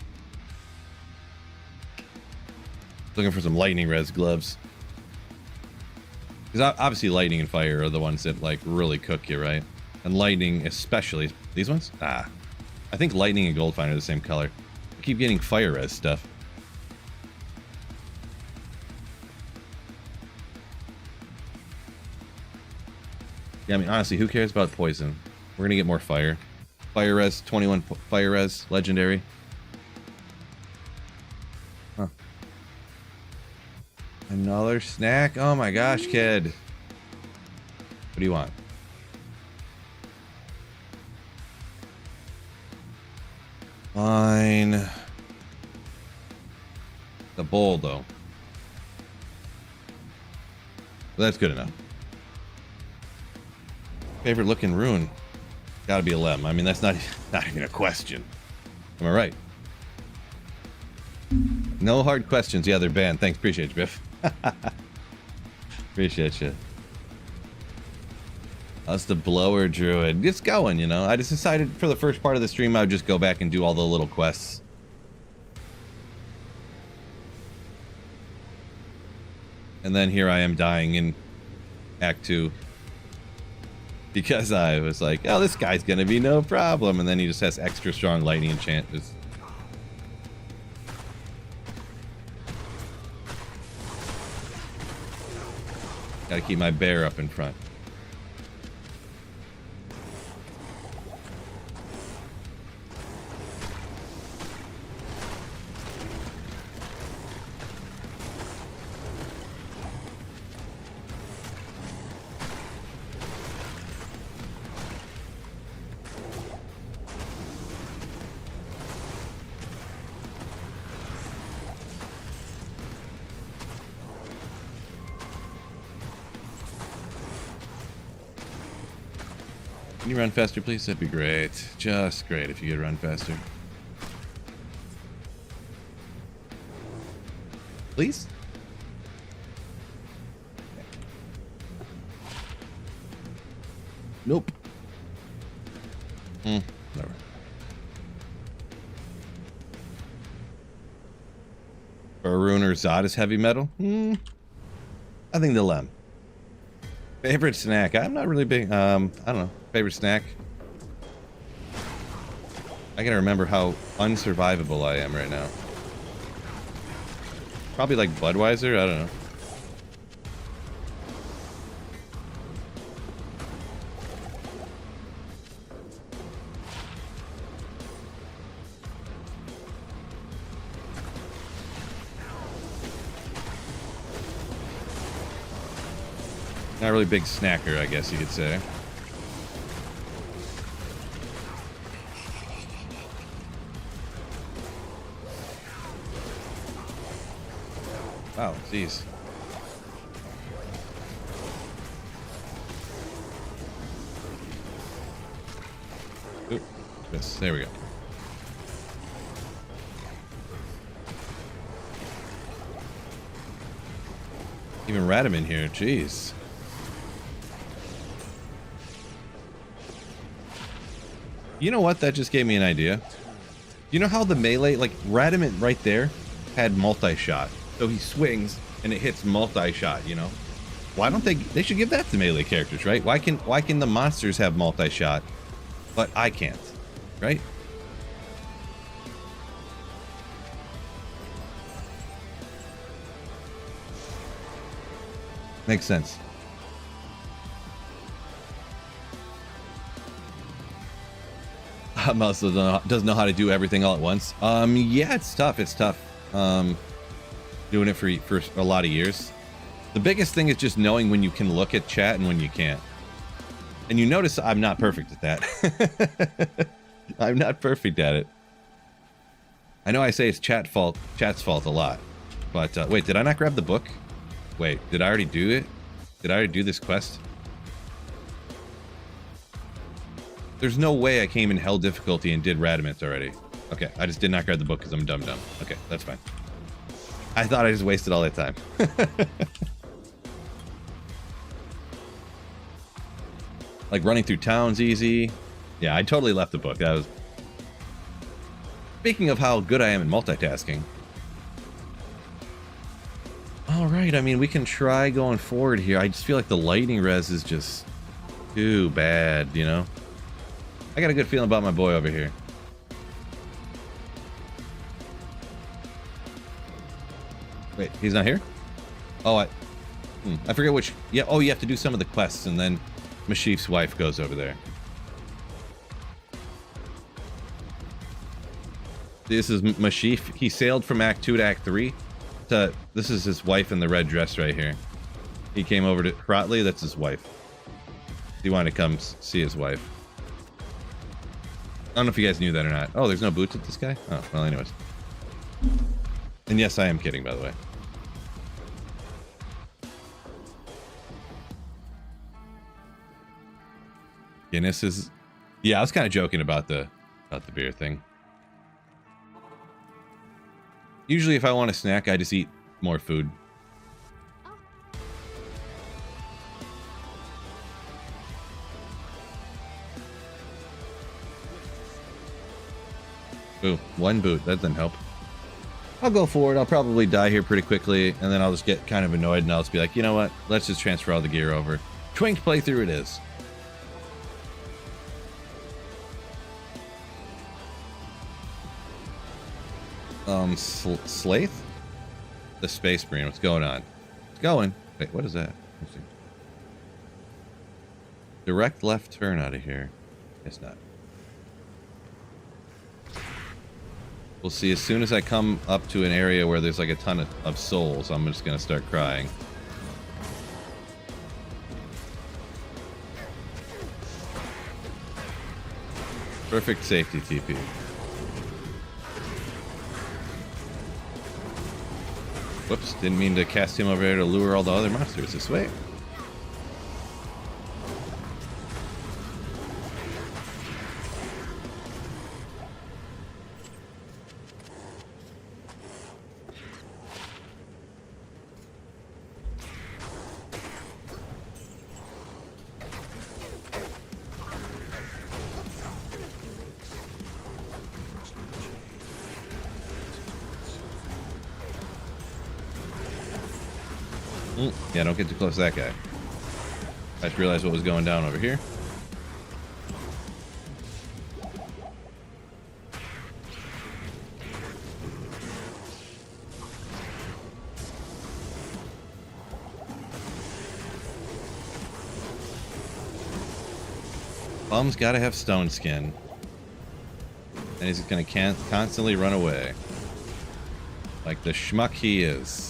Looking for some lightning res gloves. Because obviously lightning and fire are the ones that like really cook you, right? And lightning especially. These ones? Ah. I think lightning and goldfine are the same color. I keep getting fire res stuff. Yeah, I mean, honestly, who cares about poison? We're gonna get more fire. Fire res, 21 fire res, legendary. Huh. Another snack? Oh my gosh, kid. What do you want? Fine. The bowl, though. Well, that's good enough. Favorite looking rune? Gotta be a lem. I mean, that's not even a question. Am I right? No hard questions. Yeah, they're banned. Thanks. Appreciate you, Biff. Appreciate you. That's the blower druid. It's going, you know. I just decided for the first part of the stream I would just go back and do all the little quests. And then here I am dying in Act 2. Because I was like, oh, this guy's gonna be no problem. And then he just has extra strong lightning enchant. Gotta keep my bear up in front. Can you run faster, please? That'd be great. Just great if you could run faster. Please? Nope. Whatever. Barun or Zod is heavy metal? I think the lem. Favorite snack? I'm not really big. I don't know. Favorite snack? I gotta remember how unsurvivable I am right now. Probably like Budweiser? I don't know. Not really big snacker, I guess you could say. Wow, jeez. Oop, yes, there we go. Even Radam in here, jeez. You know what? That just gave me an idea. You know how the melee, like Radamant right there, had multi-shot. So he swings and it hits multi-shot, you know? Why don't they should give that to melee characters, right? Why can the monsters have multi-shot, but I can't, right? Makes sense. Mouse doesn't know how to do everything all at once. Yeah, it's tough. It's tough. Doing it for a lot of years. The biggest thing is just knowing when you can look at chat and when you can't. And you notice I'm not perfect at that. I'm not perfect at it. I know I say it's chat's fault a lot. But wait, did I not grab the book? Wait, did I already do it? Did I already do this quest? There's no way I came in hell difficulty and did Radamant already. Okay, I just did not grab the book because I'm dumb. Okay, that's fine. I thought I just wasted all that time. Like running through town's easy. Yeah, I totally left the book. That was... Speaking of how good I am in multitasking. Alright, I mean, we can try going forward here. I just feel like the lightning res is just too bad, you know? I got a good feeling about my boy over here. Wait, he's not here? Oh, I forget which... Yeah, oh, you have to do some of the quests, and then Mashif's wife goes over there. This is Mashif. He sailed from Act 2 to Act 3. This is his wife in the red dress right here. He came over to Hrotley. That's his wife. He wanted to come see his wife. I don't know if you guys knew that or not. Oh, there's no boots with this guy? Oh, well, anyways. And yes, I am kidding, by the way. Guinness is... Yeah, I was kind of joking about the beer thing. Usually if I want a snack, I just eat more food. Ooh, one boot. That didn't help. I'll go for it. I'll probably die here pretty quickly, and then I'll just get kind of annoyed, and I'll just be like, you know what? Let's just transfer all the gear over. Twinked playthrough it is. Slaith? The Space Marine. What's going on? It's going. Wait, what is that? Let's see. Direct left turn out of here. It's not. We'll see. As soon as I come up to an area where there's like a ton of souls, I'm just going to start crying. Perfect safety TP. Whoops, didn't mean to cast him over there to lure all the other monsters this way. Yeah, don't get too close to that guy. I just realized what was going down over here. Bum's gotta have stone skin. And he's gonna constantly run away. Like the schmuck he is.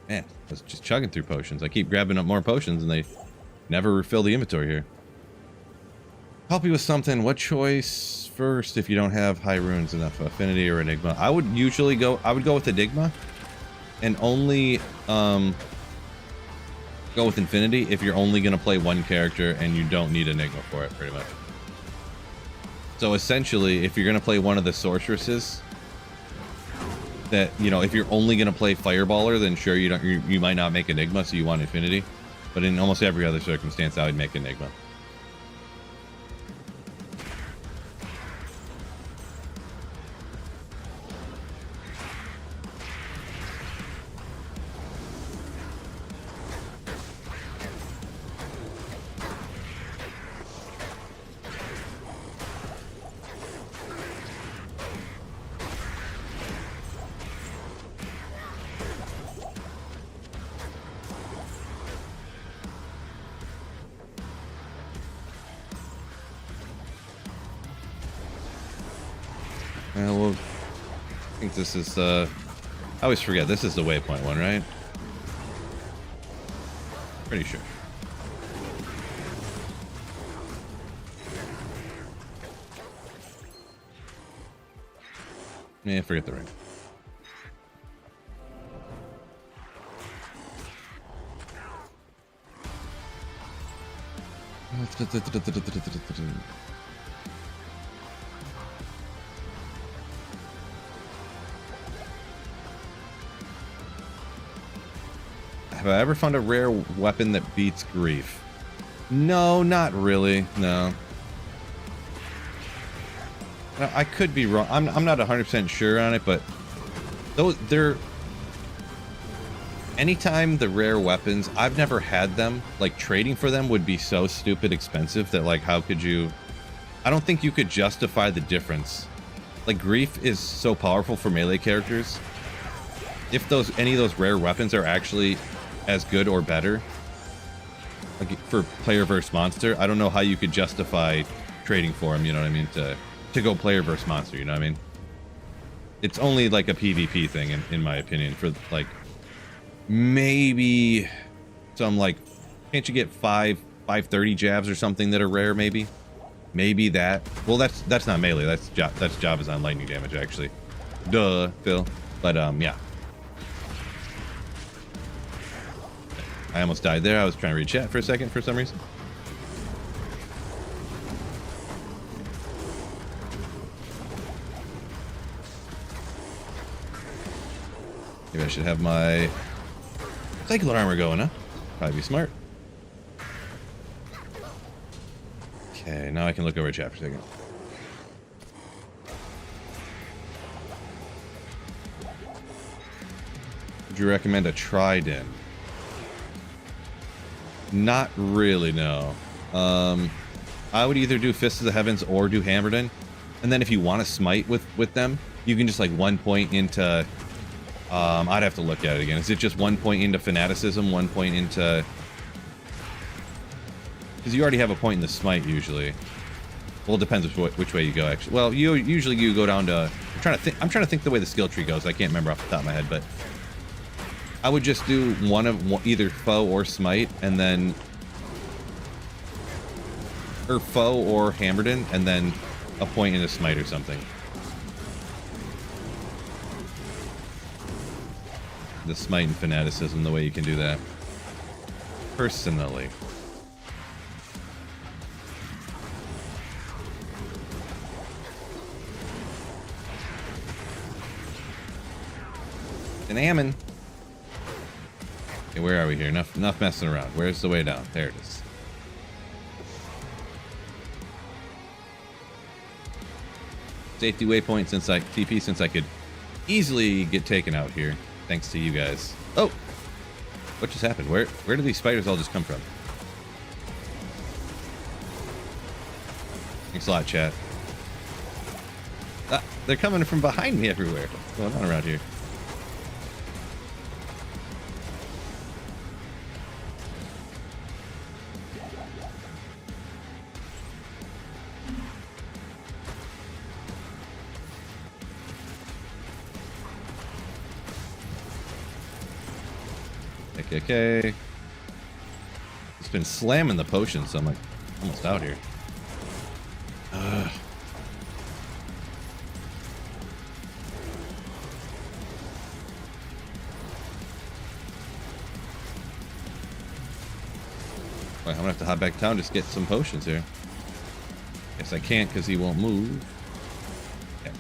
Man, I was just chugging through potions. I keep grabbing up more potions and they never refill the inventory here. Help you with something. What choice first if you don't have high runes enough? Affinity or Enigma? I would usually go with Enigma and only go with Infinity if you're only going to play one character and you don't need Enigma for it, pretty much. So essentially, if you're going to play one of the sorceresses, that, you know, if you're only going to play Fireballer, then sure, you might not make Enigma, so you want Infinity. But in almost every other circumstance, I would make Enigma. Well, I think this is I always forget, this is the waypoint one, right? Pretty sure. Yeah, forget the ring. Have I ever found a rare weapon that beats grief? No, not really. No. I could be wrong. I'm not 100% sure on it, but they're anytime the rare weapons, I've never had them. Like trading for them would be so stupid expensive that, like, how could you? I don't think you could justify the difference. Like, grief is so powerful for melee characters. If any of those rare weapons are actually as good or better, like for player versus monster, I don't know how you could justify trading for them, you know what I mean, to go player versus monster, you know what I mean? It's only like a PvP thing in my opinion, for like maybe some, like, can't you get 530 jabs or something that are rare maybe? Maybe that. Well, that's not melee. That's Java's on lightning damage, actually. Duh, Phil. But yeah. I almost died there. I was trying to read chat for a second for some reason. Maybe I should have my cycler armor going, huh? Probably be smart. Okay, now I can look over chat for a second. Would you recommend a trident? Not really, no. I would either do Fists of the Heavens or do Hammerden. And then if you want to smite with them, you can just like 1 point into... I'd have to look at it again. Is it just 1 point into Fanaticism, 1 point into... Because you already have a point in the smite, usually. Well, it depends which way you go, actually. Well, usually you go down to... I'm trying to think the way the skill tree goes. I can't remember off the top of my head, but... I would just do one of either foe or smite, and then... Or foe or Hammerden, and then a point in a smite or something. The smite and fanaticism, the way you can do that. Personally. An Ammon. Okay, where are we here? Enough messing around. Where's the way down? There it is. Safety waypoint since I TP since I could easily get taken out here. Thanks to you guys. Oh! What just happened? Where did these spiders all just come from? Thanks a lot, chat. Ah, they're coming from behind me everywhere. What's going on around here? Okay. It's been slamming the potion, so I'm like almost out here. Ugh. Wait, I'm gonna have to hop back down just get some potions here. Guess I can't because he won't move. Okay.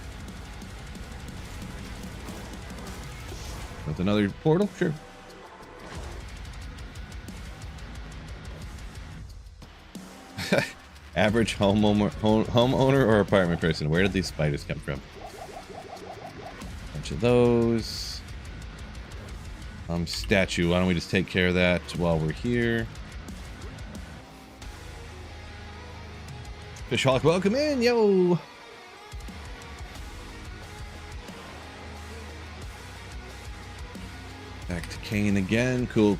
With another portal? Sure. Average homeowner or apartment person. Where did these spiders come from? Bunch of those. Statue. Why don't we just take care of that while we're here? Fishhawk, welcome in, yo! Back to Kane again. Cool.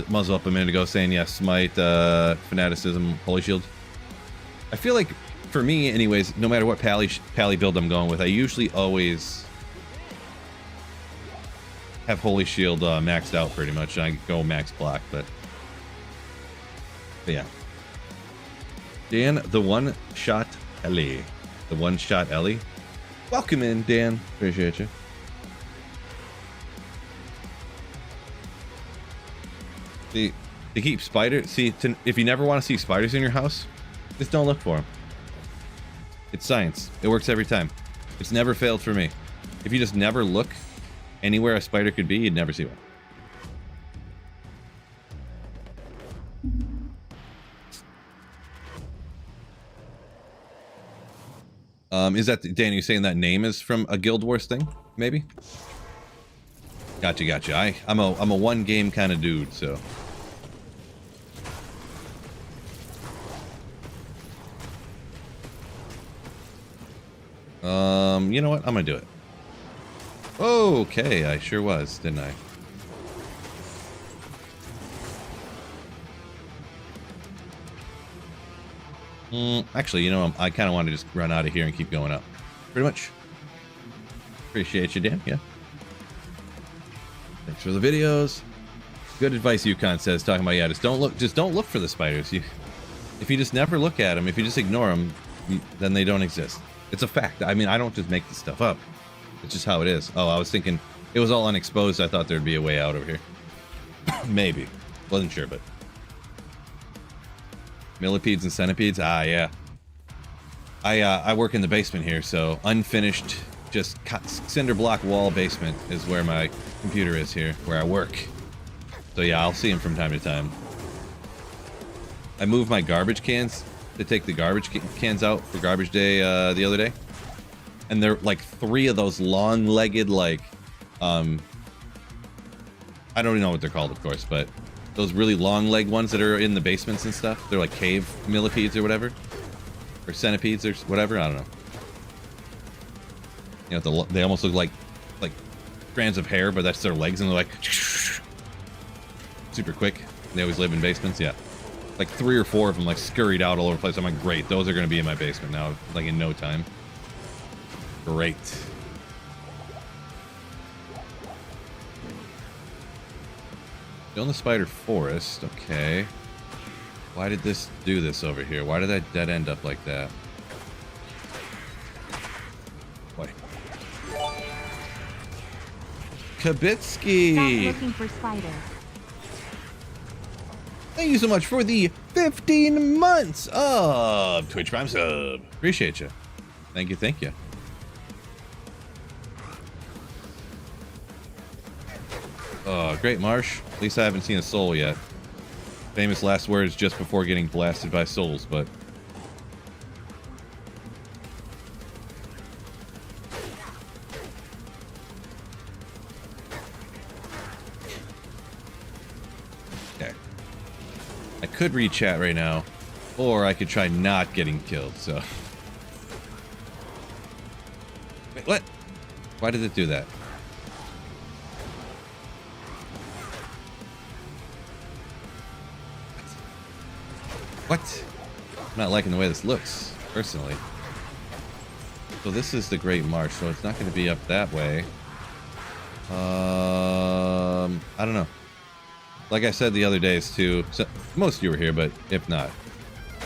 Muzzle up a minute ago saying yes, smite, fanaticism, holy shield. I feel like for me anyways, no matter what pally build I'm going with, I usually always have holy shield maxed out pretty much, and I go max block, but yeah. Dan, the one shot Ellie. Welcome in, Dan. Appreciate you. See, to keep spiders. If you never want to see spiders in your house, just don't look for them. It's science. It works every time. It's never failed for me. If you just never look anywhere a spider could be, you'd never see one. Is that Danny? You saying that name is from a Guild Wars thing? Maybe. Gotcha. I'm a one game kind of dude, so. You know what? I'm gonna do it. Okay, I sure was, didn't I? Actually, you know, I kind of want to just run out of here and keep going up. Pretty much. Appreciate you, Dan. Yeah. Thanks for the videos. Good advice, Yukon says, talking about, yeah, just don't look for the spiders. If you just never look at them, if you just ignore them, then they don't exist. It's a fact. I mean, I don't just make this stuff up. It's just how it is. Oh, I was thinking it was all unexposed. I thought there'd be a way out over here. Maybe. Wasn't sure, but... Millipedes and centipedes? Ah, yeah. I work in the basement here, so unfinished, just cinder block wall basement is where my computer is here, where I work. So yeah, I'll see him from time to time. I moved my garbage cans to take the garbage cans out for garbage day the other day. And they're like 3 of those long-legged, like, I don't even know what they're called, of course, but those really long-legged ones that are in the basements and stuff. They're like cave millipedes or whatever. Or centipedes or whatever, I don't know. You know, they almost look like strands of hair, but that's their legs, and they're like super quick. They always live in basements, yeah. Like 3 or 4 of them like scurried out all over the place. I'm like, great, those are going to be in my basement now, like in no time. Great. Still in the spider forest, okay. Why did this do this over here? Why did that dead end up like that? Boy. Kabitsky! Stop looking for spiders. Thank you so much for the 15 months of Twitch Prime sub. Appreciate you. Thank you, thank you. Oh, Great Marsh. At least I haven't seen a soul yet. Famous last words just before getting blasted by souls, but... Okay. I could read chat right now, or I could try not getting killed, so... Wait, what? Why did it do that? What? I'm not liking the way this looks, personally. So this is the Great Marsh, so it's not going to be up that way. I don't know. Like I said the other days too, so most of you were here, but if not,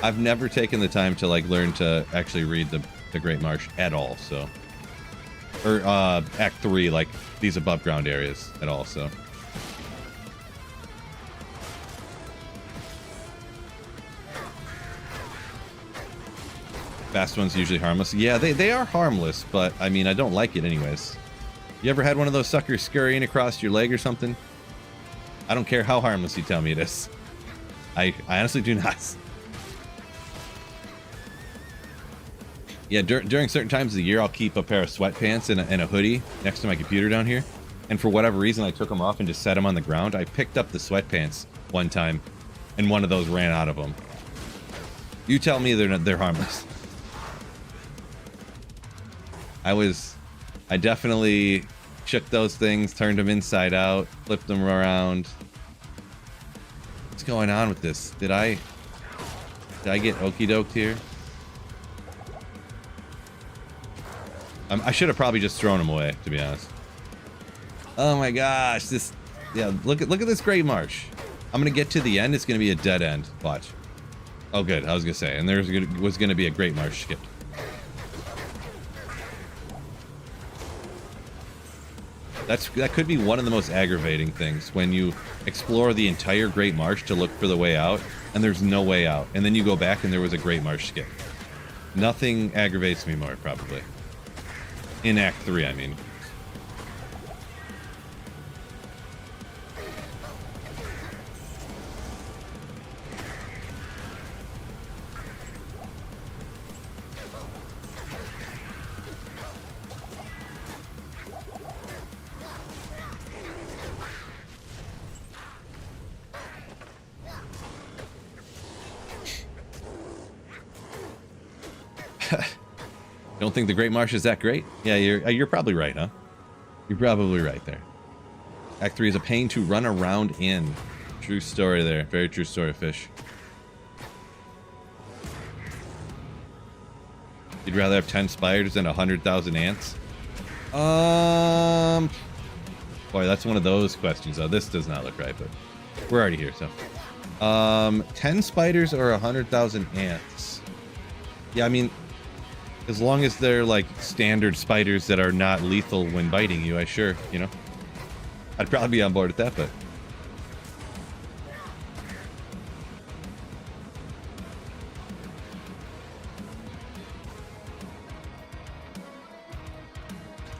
I've never taken the time to like learn to actually read the Great Marsh at all, so. Or Act 3, like these above ground areas at all, so. Fast ones usually harmless. Yeah, they are harmless, but I mean, I don't like it anyways. You ever had one of those suckers scurrying across your leg or something? I don't care how harmless you tell me it is. I honestly do not. Yeah, during certain times of the year, I'll keep a pair of sweatpants and a hoodie next to my computer down here. And for whatever reason, I took them off and just set them on the ground. I picked up the sweatpants one time, and one of those ran out of them. You tell me they're harmless. I definitely shook those things, turned them inside out, flipped them around. What's going on with this? Did I get okie doked here? I should have probably just thrown them away, to be honest. Oh my gosh, yeah, look at this Great Marsh. I'm gonna get to the end, it's gonna be a dead end. Watch. Oh good, I was gonna say, and there was gonna be a Great Marsh skipped. That could be one of the most aggravating things, when you explore the entire Great Marsh to look for the way out, and there's no way out, and then you go back and there was a Great Marsh skip. Nothing aggravates me more, probably. In Act 3, I mean. Don't think the Great Marsh is that great? Yeah, you're probably right, huh? You're probably right there. Act 3 is a pain to run around in. True story there. Very true story, Fish. You'd rather have 10 spiders than 100,000 ants? Boy, that's one of those questions, though. This does not look right, but We're already here, so. 10 spiders or 100,000 ants. Yeah, I mean, as long as they're like standard spiders that are not lethal when biting you, you know. I'd probably be on board with that, but.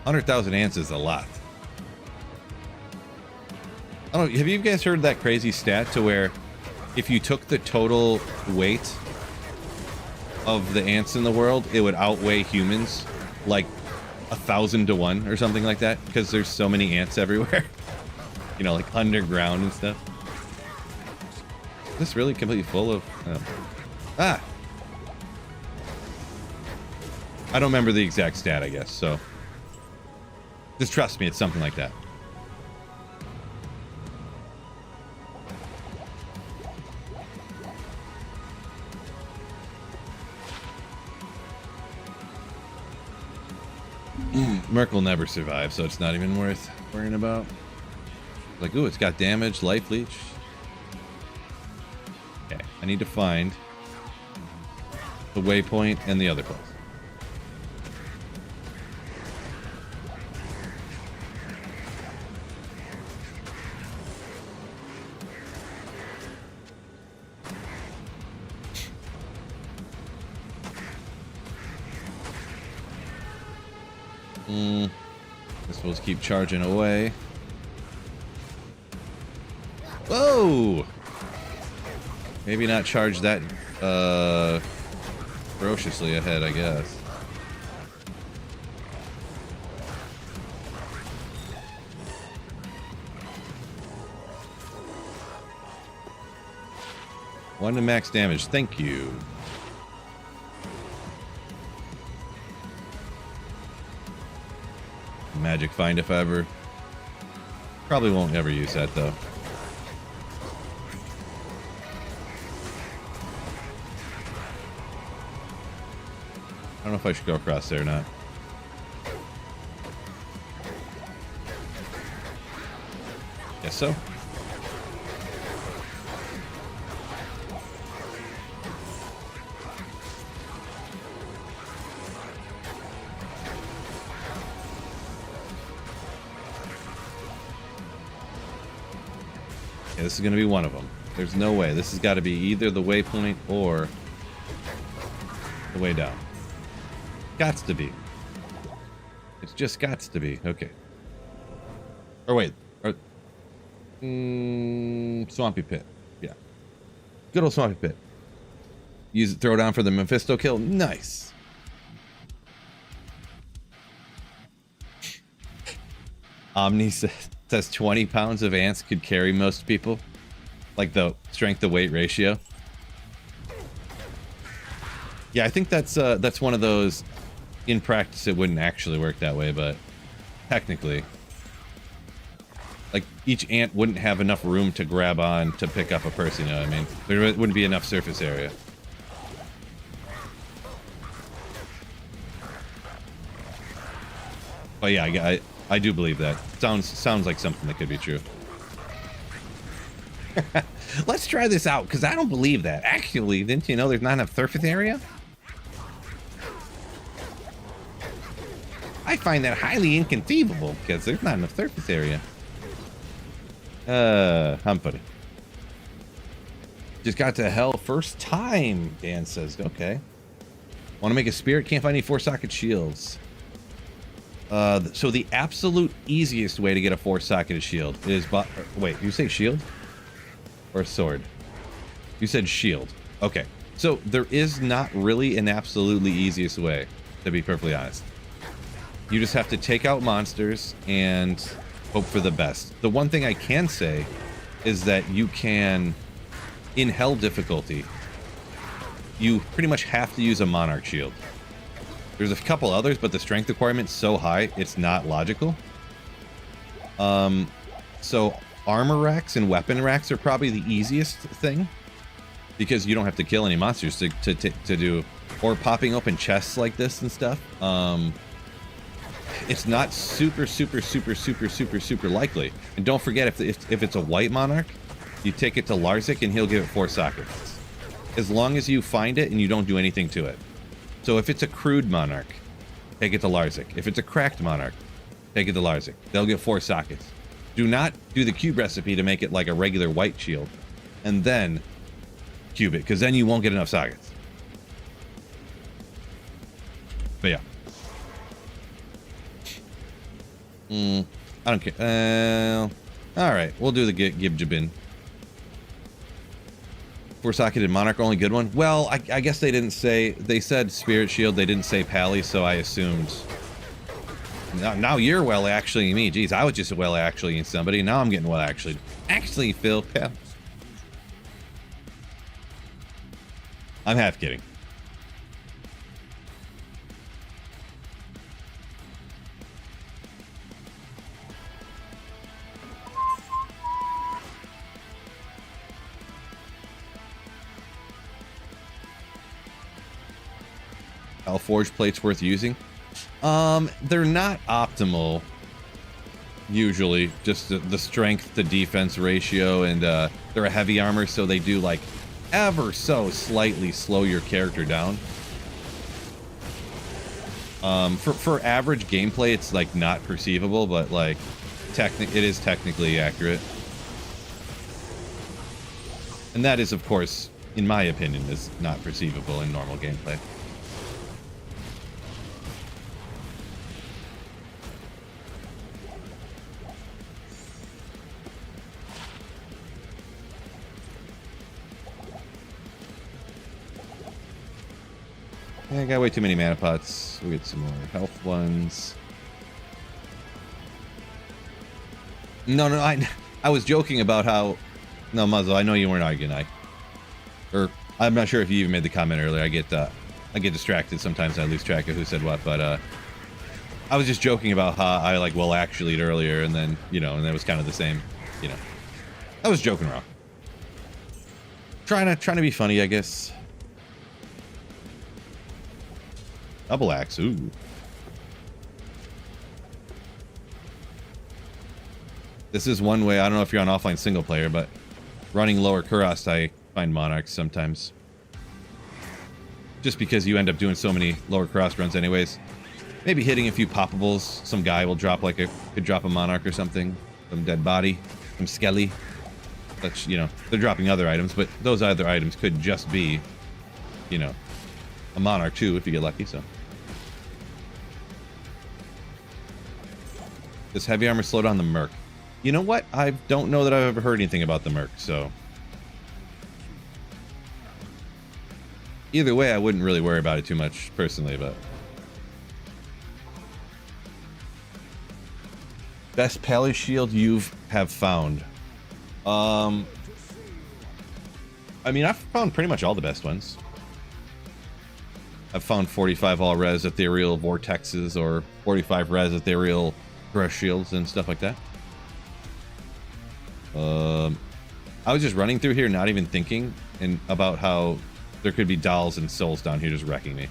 $100,000 ants is a lot. I don't know, have you guys heard that crazy stat to where if you took the total weight of the ants in the world, it would outweigh humans like 1,000 to 1 or something like that, because there's so many ants everywhere. You know, like underground and stuff. Is this really completely full of... Ah! I don't remember the exact stat, I guess, so... Just trust me, it's something like that. Merc will never survive, so it's not even worth worrying about. Like, ooh, it's got damage, life leech. Okay, I need to find the waypoint and the other place. This will just keep charging away. Whoa! Maybe not charge that ferociously ahead, I guess. One to max damage, thank you. Magic find if ever. Probably won't ever use that though. I don't know if I should go across there or not. Guess so. This is going to be one of them. There's no way. This has got to be either the waypoint or the way down. Gots to be. It's just gots to be. Okay. Or wait. Or, Swampy Pit. Yeah. Good old Swampy Pit. Use it, throw down for the Mephisto kill. Nice. Omni says 20 pounds of ants could carry most people. Like the strength to weight ratio. Yeah, I think that's one of those. In practice, it wouldn't actually work that way, but technically, like each ant wouldn't have enough room to grab on to pick up a person. You know what I mean? There wouldn't be enough surface area. But yeah, I do believe that. Sounds like something that could be true. Let's try this out, because I don't believe that. Actually, didn't you know there's not enough surface area? I find that highly inconceivable, because there's not enough surface area. I'm funny. Just got to hell first time, Dan says. Okay. Want to make a spirit? Can't find any 4-socket shields. So the absolute easiest way to get a 4-socketed shield is... Wait, you say shield? Or sword? You said shield. Okay. So there is not really an absolutely easiest way, to be perfectly honest. You just have to take out monsters and hope for the best. The one thing I can say is that you can, in hell difficulty, you pretty much have to use a monarch shield. There's a couple others, but the strength requirement's so high, it's not logical. So armor racks and weapon racks are probably the easiest thing, because you don't have to kill any monsters to do, or popping open chests like this and stuff. It's not super likely. And don't forget, if it's a white monarch, You take it to Larzik and he'll give it 4 sockets. As long as you find it and you don't do anything to it. So if it's a crude Monarch, take it to Larzik. If it's a cracked Monarch, take it to Larzik. They'll get 4 sockets. Do not do the cube recipe to make it like a regular white shield. And then cube it, because then you won't get enough sockets. But yeah. I don't care. Alright, we'll do the Gibjabin. 4-socketed Monarch, only good one? Well, I guess they didn't say... They said Spirit Shield, they didn't say Pally, so I assumed... Now you're well actually me. Jeez, I was just well actually somebody. Now I'm getting well actually. Actually, Phil, Pal. I'm half kidding. Are forged plates worth using? They're not optimal. Usually, just the strength to defense ratio, and they're a heavy armor, so they do like ever so slightly slow your character down. For average gameplay, it's like not perceivable, but like it is technically accurate. And that is, of course, in my opinion, is not perceivable in normal gameplay. I got way too many mana pots. We'll get some more health ones. No, I was joking about how... No, Muzzle, I know you weren't arguing. I'm not sure if you even made the comment earlier. I get distracted sometimes. I lose track of who said what, but I was just joking about how I like well actually'd earlier, and then and that was kind of the same. I was joking around, trying to be funny, I guess. Double axe, ooh. This is one way. I don't know if you're on offline single player, but running lower Kurast, I find Monarchs sometimes. Just because you end up doing so many lower Kurast runs anyways. Maybe hitting a few poppables. Some guy will drop could drop a Monarch or something. Some dead body. Some skelly. Such, they're dropping other items, but those other items could just be, a Monarch too, if you get lucky, so. Does heavy armor slow down the Merc? You know what? I don't know that I've ever heard anything about the Merc, so. Either way, I wouldn't really worry about it too much, personally, but. Best Pally Shield have found? I mean, I've found pretty much all the best ones. I've found 45 all-res ethereal vortexes, or 45 res ethereal brush shields and stuff like that. I was just running through here, not even thinking about how there could be dolls and souls down here just wrecking me.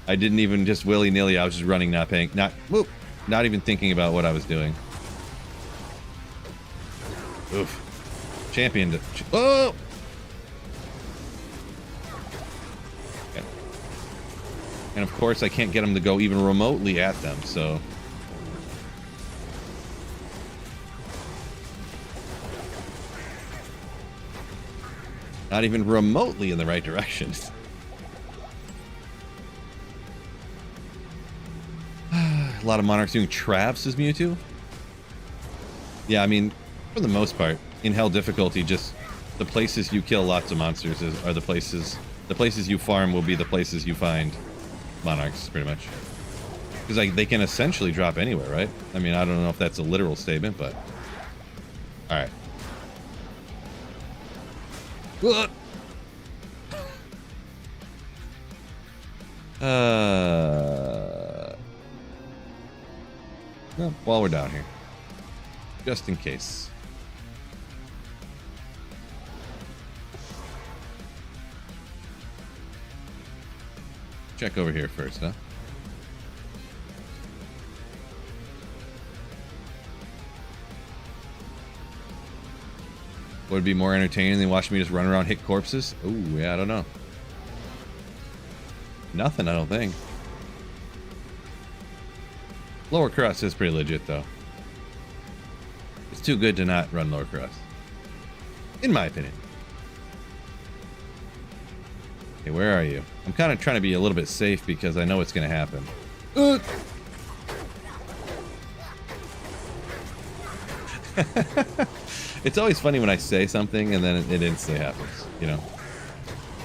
I didn't even just willy-nilly. I was just running, not even thinking about what I was doing. Oof. Championed. Oh! Okay. And of course, I can't get them to go even remotely at them, so. Not even remotely in the right direction. A lot of Monarchs doing traps as Mewtwo. Yeah, I mean, for the most part, in Hell difficulty, just the places you kill lots of monsters are the places you farm will be the places you find Monarchs, pretty much. Because they can essentially drop anywhere, right? I mean, I don't know if that's a literal statement, but... Alright. Well, while we're down here, just in case. Check over here first, huh? Would it be more entertaining than watching me just run around hit corpses? Oh, yeah, I don't know. Nothing, I don't think. Lower crust is pretty legit, though. It's too good to not run lower crust. In my opinion. Okay, where are you? I'm kind of trying to be a little bit safe because I know what's going to happen. It's always funny when I say something and then it instantly happens, you know?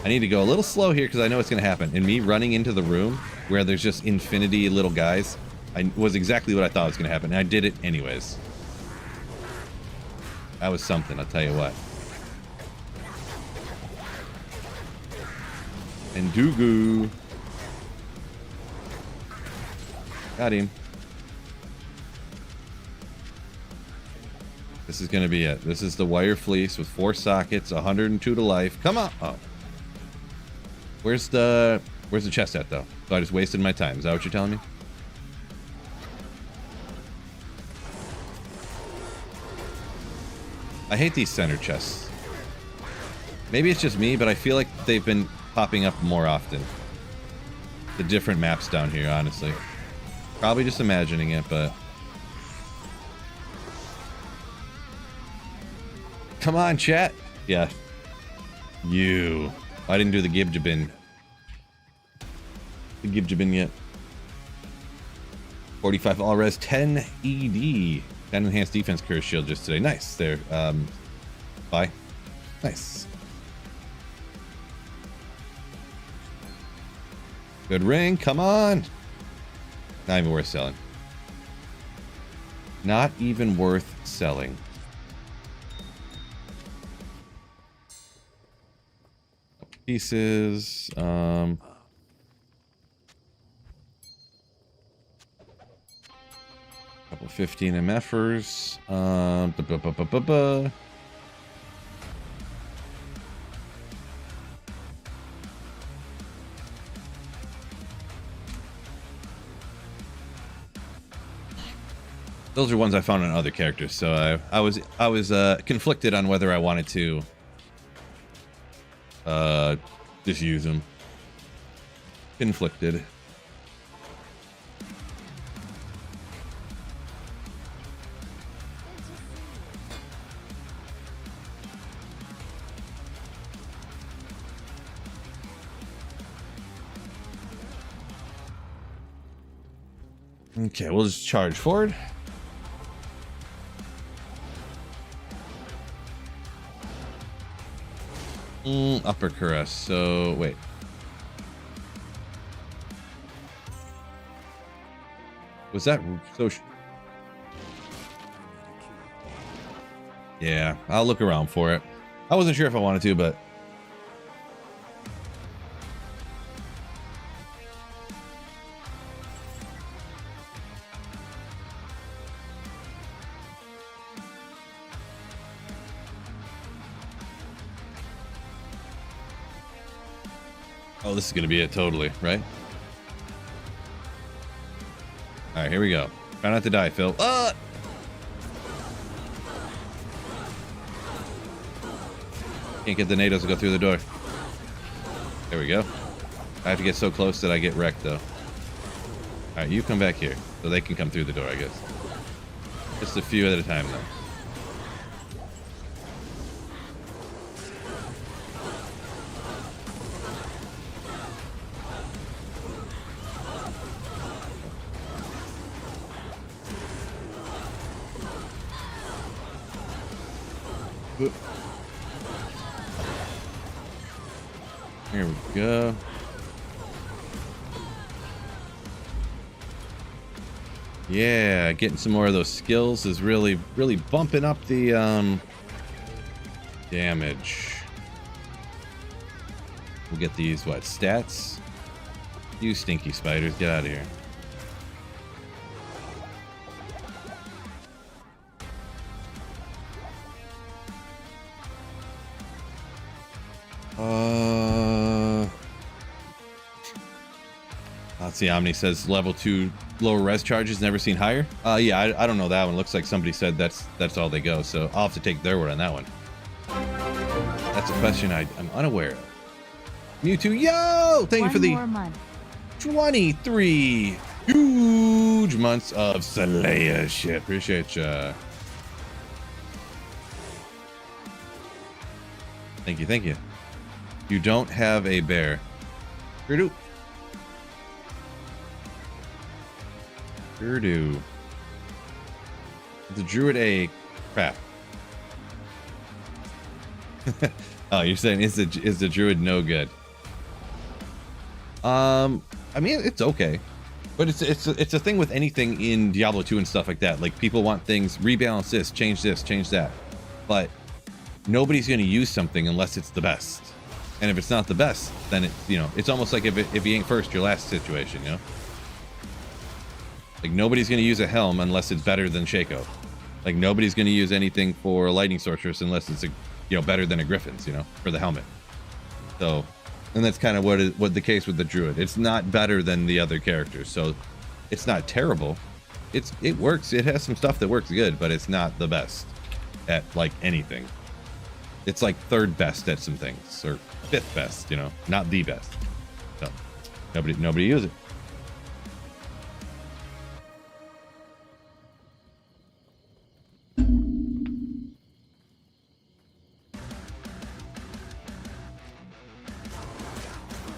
I need to go a little slow here because I know what's going to happen. And me running into the room where there's just infinity little guys, was exactly what I thought was going to happen. And I did it anyways. That was something, I'll tell you what. And Doogu. Got him. This is going to be it. This is the wire fleece with 4 sockets, 102 to life. Come on. Oh. Where's the chest at, though? So I just wasted my time. Is that what you're telling me? I hate these center chests. Maybe it's just me, but I feel like they've been popping up more often. The different maps down here, honestly. Probably just imagining it, but... Come on, chat. Yeah. You. I didn't do the Gibjabin. The Gibjabin yet. 45 all res, 10 ED. 10 enhanced defense curse shield just today. Nice. There. Bye. Nice. Good ring. Come on. Not even worth selling. Not even worth selling. Pieces. Couple 15 MFers. Those are ones I found on other characters, so I was conflicted on whether I wanted to just use them. Conflicted. Okay, we'll just charge forward. Upper caress. So wait. Was that so? Yeah, I'll look around for it. I wasn't sure if I wanted to, but oh, this is gonna be it totally, right? All right, here we go. Try not to die, Phil. Can't get the NATOs to go through the door. There we go. I have to get so close that I get wrecked, though. All right, you come back here so they can come through the door, I guess. Just a few at a time, though. Here we go. Yeah, getting some more of those skills is really bumping up the damage. We'll get these, what, stats? You stinky spiders, get out of here. Let's see. Omni says level 2 lower res charges, never seen higher. Yeah, I don't know that one. Looks like somebody said that's all they go, so I'll have to take their word on that one. That's a question I'm unaware of. Mewtwo, yo! Thank you for the 23 huge months of Slayer shit. Appreciate ya. Thank you, thank you. You don't have a bear. Sure do. Sure do. The Druid a crap. Oh, you're saying is the Druid no good? I mean it's okay, but it's a thing with anything in Diablo 2 and stuff like that. Like people want things rebalance this, change that, but nobody's going to use something unless it's the best. And if it's not the best, then it's, you know, it's almost like if you ain't first, your last situation, you know? Like nobody's going to use a helm unless it's better than Shaco. Like nobody's going to use anything for Lightning Sorceress unless it's, better than a Griffin's, for the helmet. So, and that's kind of what the case with the Druid. It's not better than the other characters. So it's not terrible. It works. It has some stuff that works good, but it's not the best at like anything. It's like third best at some things, or fifth best, not the best. So nobody use it.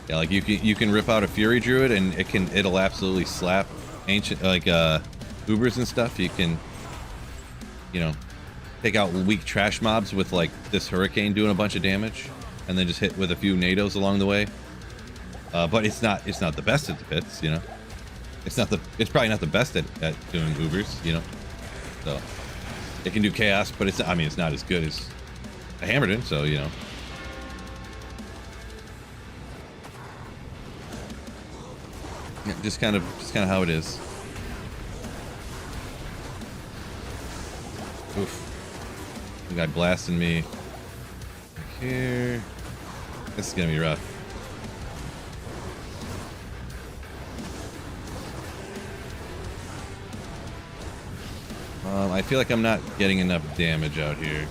Yeah, like you can rip out a Fury Druid and it'll absolutely slap ancient Ubers and stuff. You can take out weak trash mobs with like this Hurricane doing a bunch of damage, and then just hit with a few NATOs along the way. But it's not the best at the pits, It's probably not the best at doing Ubers, So it can do chaos, but it's not as good as a Hammerton, so Yeah, just kind of how it is. Oof. The guy blasting me here. This is gonna be rough. I feel like I'm not getting enough damage out here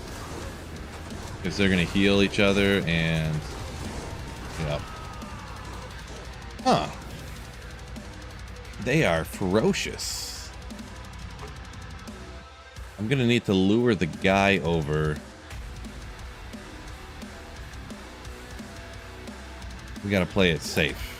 because they're gonna heal each other and Huh. They are ferocious. I'm gonna need to lure the guy over. We gotta play it safe.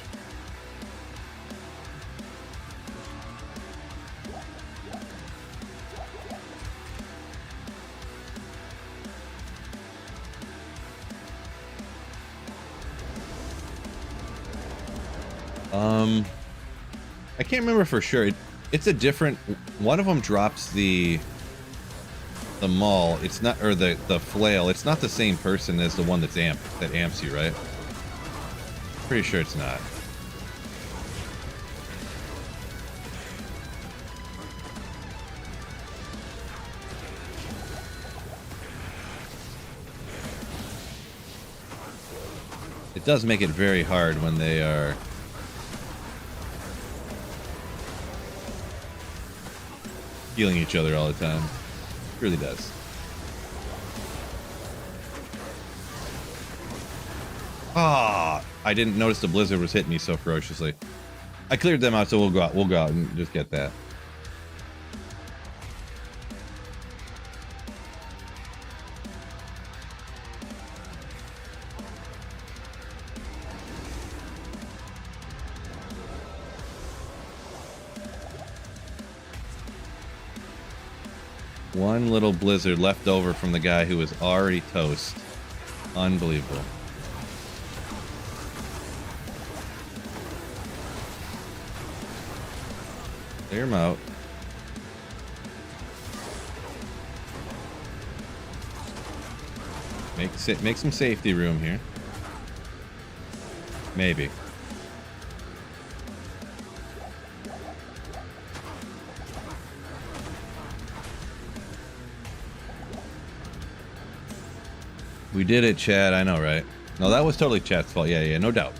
I can't remember for sure. It's a different. One of them drops the maul. It's not, or the flail. It's not the same person as the one that amps you, right? Pretty sure it's not. It does make it very hard when they are healing each other all the time. It really does. Ah, I didn't notice the blizzard was hitting me so ferociously. I cleared them out, so we'll go out and just get that. One little blizzard left over from the guy who was already toast. Unbelievable. Clear him out. Make some safety room here. Maybe. We did it, Chad. I know, right? No, that was totally Chad's fault. Yeah, no doubt.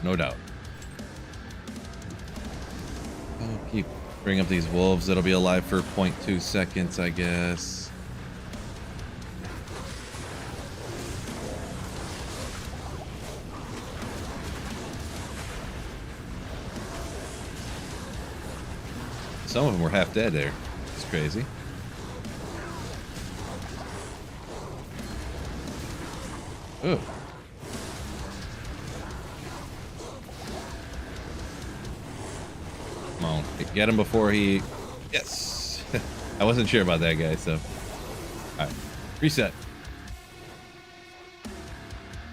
Oh, keep bring up these wolves. That'll be alive for 0.2 seconds, I guess. Some of them were half dead there. It's crazy. Ooh. Come on, get him before he... Yes! I wasn't sure about that guy, so... Alright, reset.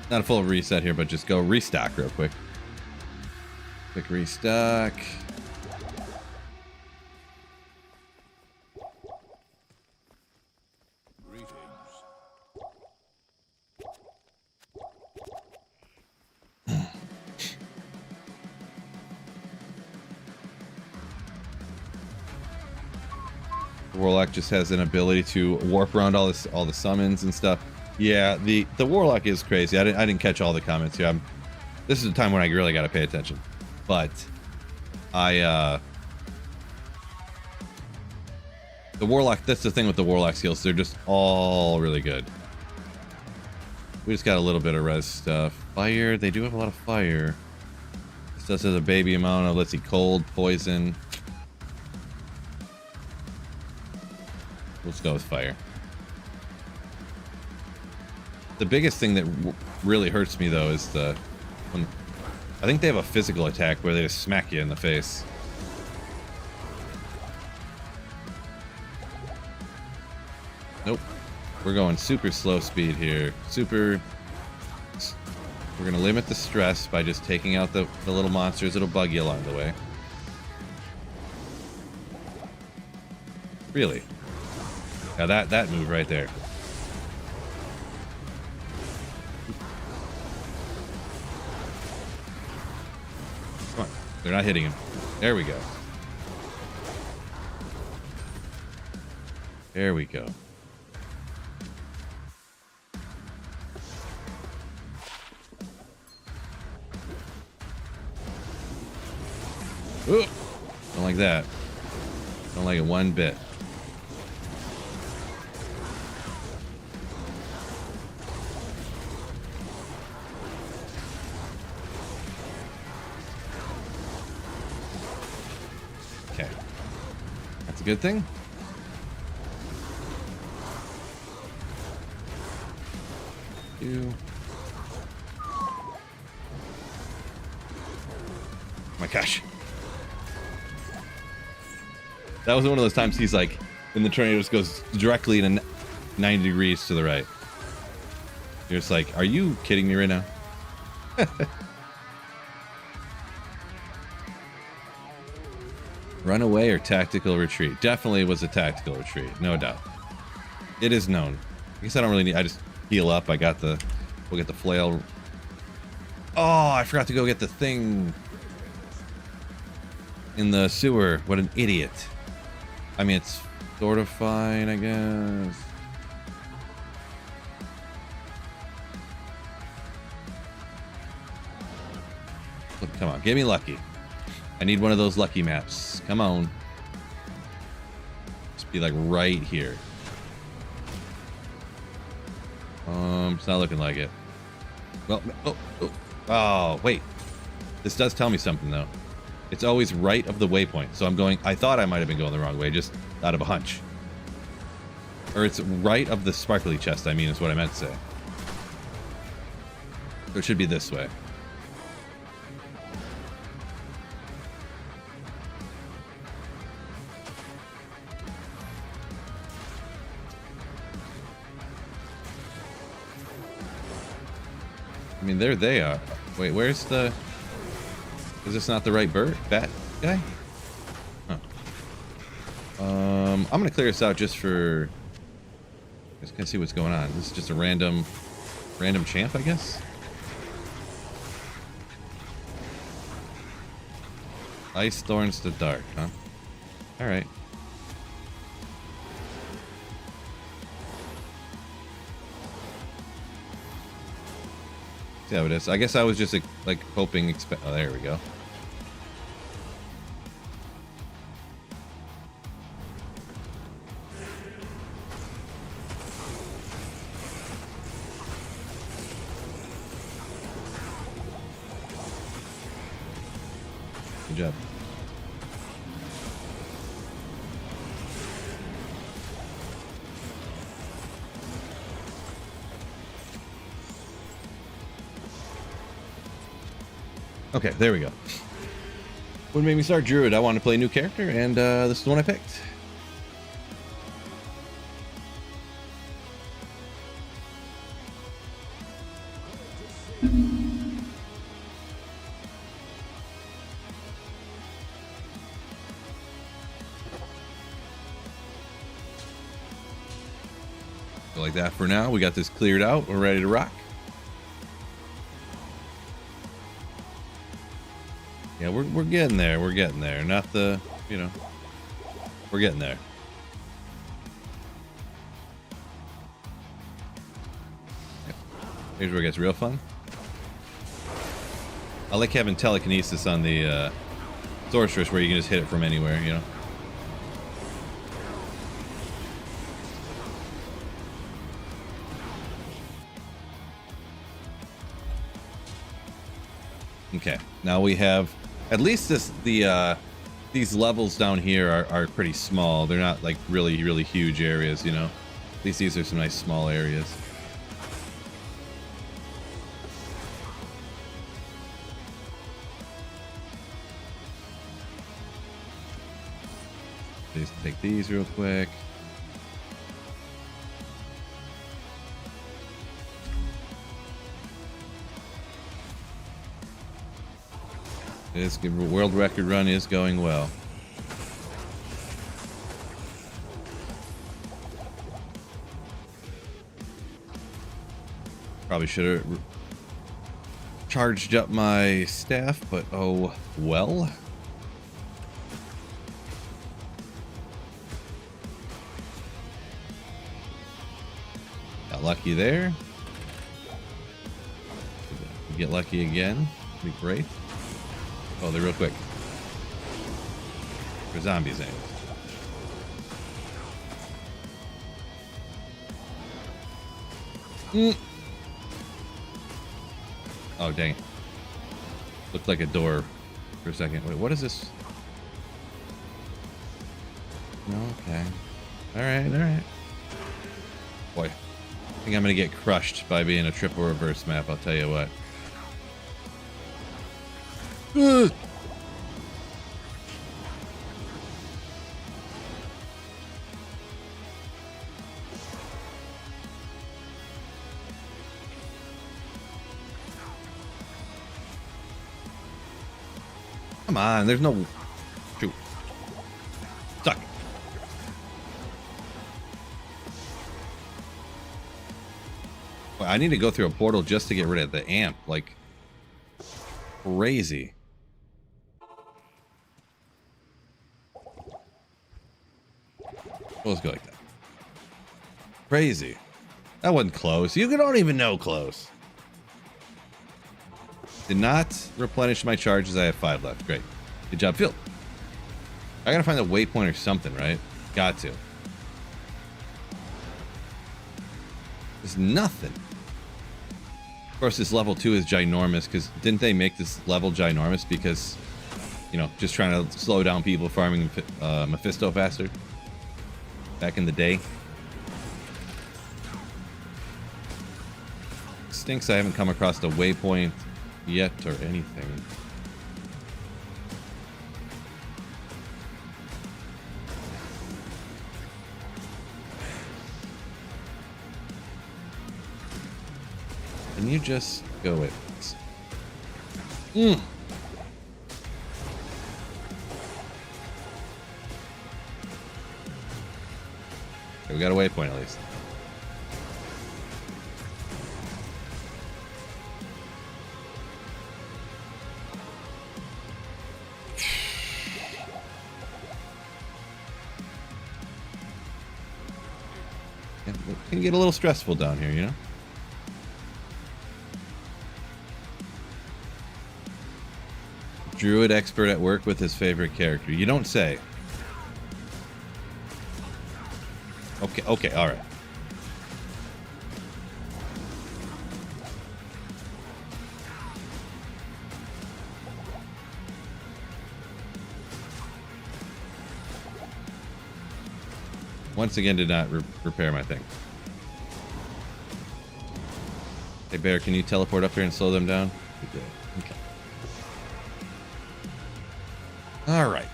Not a full reset here, but just go restock real quick. Quick restock. Warlock just has an ability to warp around all the summons and stuff. Yeah, the Warlock is crazy. I didn't catch all the comments here. This is a time when I really got to pay attention. But the Warlock, that's the thing with the Warlock skills. They're just all really good. We just got a little bit of res stuff. Fire, they do have a lot of fire. This does have a baby amount of, let's see, cold, poison. Let's go with fire. The biggest thing that really hurts me though is I think they have a physical attack where they just smack you in the face. Nope. We're going super slow speed here. We're gonna limit the stress by just taking out the little monsters that'll bug you along the way. Really? Now that move right there. Come on. They're not hitting him. There we go. There we go. Ooh. Don't like that. Don't like it one bit. Okay. That's a good thing. Oh my gosh. That was one of those times he's like, and the tornado just goes directly in 90 degrees to the right. You're just like, are you kidding me right now? Runaway or tactical retreat? Definitely was a tactical retreat, no doubt. It is known. I guess I don't really need, I just heal up. We'll get the flail. Oh, I forgot to go get the thing in the sewer. What an idiot. I mean, it's sort of fine, I guess. Look, come on, get me lucky. I need one of those lucky maps. Come on. Just be like right here. It's not looking like it. Well, oh, wait. This does tell me something though. It's always right of the waypoint. So I'm going, I thought I might have been going the wrong way, just out of a hunch. Or it's right of the sparkly chest, I mean, is what I meant to say. So it should be this way. I mean, there they are. Wait, where's the... Is this not the right bird? Bat guy? Huh. I'm gonna clear this out just for... Just gonna see what's going on. This is just a random champ, I guess? Ice Thorns to Dark, huh? Alright. See how it is. I guess I was just like hoping. Oh, there we go. Good job. Okay, there we go. What made me start Druid? I wanted to play a new character, and this is the one I picked. Like that for now. We got this cleared out. We're ready to rock. Yeah, we're getting there. We're getting there. Not the, you know, we're getting there. Here's where it gets real fun. I like having telekinesis on the sorceress, where you can just hit it from anywhere, you know. Okay, now we have at least these levels down here are pretty small. They're not like really huge areas, you know. At least these are some nice small areas. Just take these real quick. This world record run is going well. Probably should have charged up my staff, but oh well. Got lucky there. Get lucky again. Be great. Oh, they're real quick. For zombies, anyways. Oh, dang it. Looked like a door for a second. Wait, what is this? Okay. Alright. Boy, I think I'm gonna get crushed by being a triple reverse map, I'll tell you what. Come on, there's no... Shoot. Suck. Well, I need to go through a portal just to get rid of the amp. Like, crazy. Well, let's go like that. Crazy. That wasn't close. You don't even know close. Did not replenish my charges. I have 5 left. Great. Good job, Phil. I gotta find a waypoint or something, right? Got to. There's nothing. Of course, this level 2 is ginormous, because didn't they make this level ginormous because, you know, just trying to slow down people farming Mephisto faster? Back in the day. Stinks I haven't come across the waypoint yet or anything. Can you just go with this? Okay, we got a waypoint at least. It can get a little stressful down here, you know? Druid expert at work with his favorite character. You don't say. Okay, alright. Once again, did not repair my thing. Hey, Bear, can you teleport up here and slow them down? Okay. All right.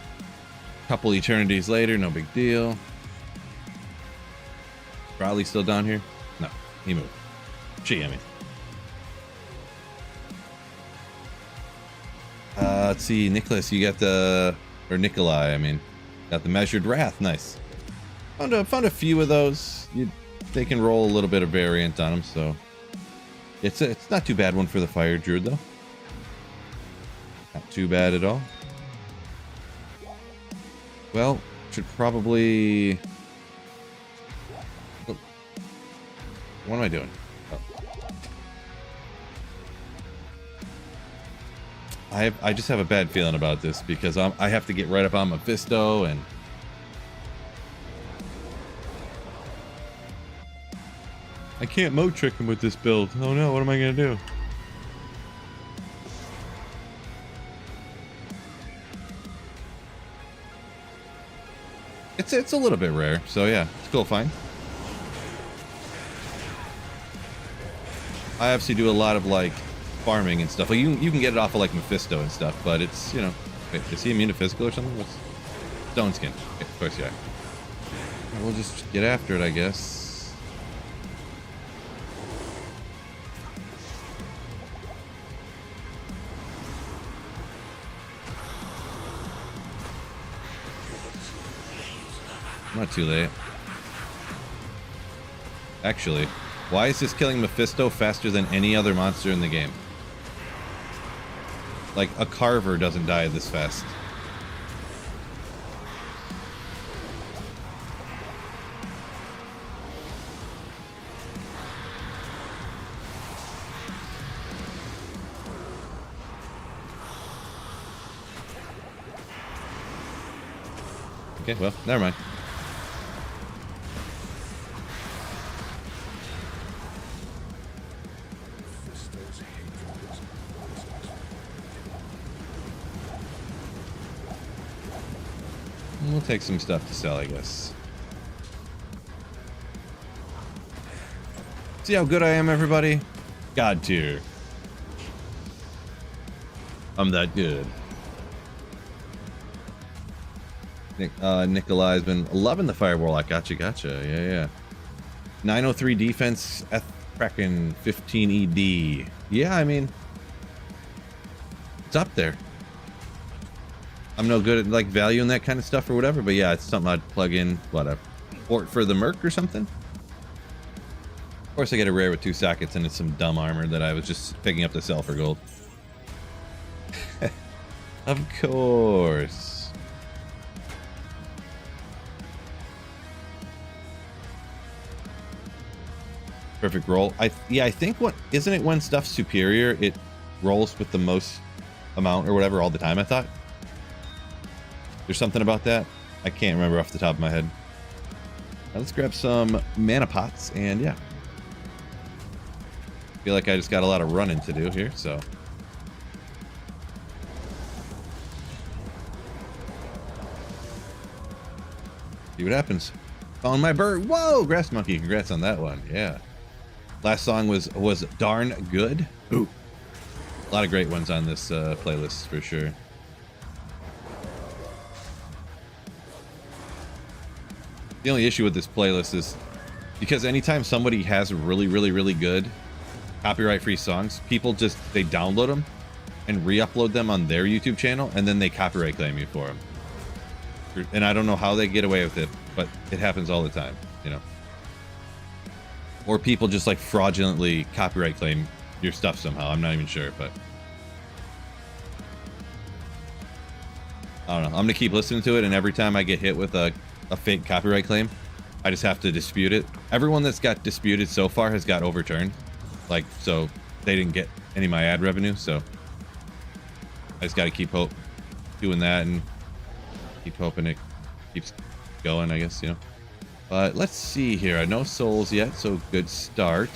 Couple eternities later, no big deal. Probably still down here? No, he moved. She, I mean. Let's see, Nicholas, you got the, or Nikolai, I mean, got the Measured Wrath. Nice. Found a few of those. They can roll a little bit of variant on them, so it's not too bad one for the Fire Druid though. Not too bad at all. Well, should probably. Oh. What am I doing? Oh. I just have a bad feeling about this because I have to get right up on Mephisto and. I can't mode trick him with this build. Oh no, what am I gonna do? It's a little bit rare, so yeah, it's cool, fine. I obviously do a lot of like farming and stuff. Like you can get it off of like Mephisto and stuff, but it's, you know, wait, is he immune to physical or something? What's Stone Skin? Okay, of course, yeah. We'll just get after it, I guess. Not too late. Actually, why is this killing Mephisto faster than any other monster in the game? Like, a Carver doesn't die this fast. Okay, well, never mind. We'll take some stuff to sell, I guess. See how good I am, everybody? God tier. I'm that good. Nikolai's been loving the Fire Warlock. Gotcha. Yeah. 903 defense, Kraken 15 ED. Yeah, I mean, it's up there. I'm no good at like valuing that kind of stuff or whatever, but yeah, it's something I'd plug in. What, a port for the Merc or something? Of course, I get a rare with 2 sockets, and it's some dumb armor that I was just picking up to sell for gold. Of course. Perfect roll. I think what isn't it when stuff's superior, it rolls with the most amount or whatever all the time, I thought. There's something about that. I can't remember off the top of my head. Now let's grab some mana pots, and yeah. Feel like I just got a lot of running to do here, so. See what happens. Found my bird. Whoa, Grass Monkey. Congrats on that one. Yeah. Last song was darn good. Ooh. A lot of great ones on this playlist for sure. The only issue with this playlist is because anytime somebody has really good copyright-free songs, people just, they download them and re-upload them on their YouTube channel, and then they copyright claim you for them. And I don't know how they get away with it, but it happens all the time, you know. Or people just like fraudulently copyright claim your stuff somehow. I'm not even sure, but I don't know. I'm gonna keep listening to it, and every time I get hit with a fake copyright claim, I just have to dispute it. Everyone that's got disputed so far has got overturned. Like, so they didn't get any of my ad revenue, so I just gotta keep doing that and keep hoping it keeps going, I guess, you know. But let's see here. No souls yet, so good start.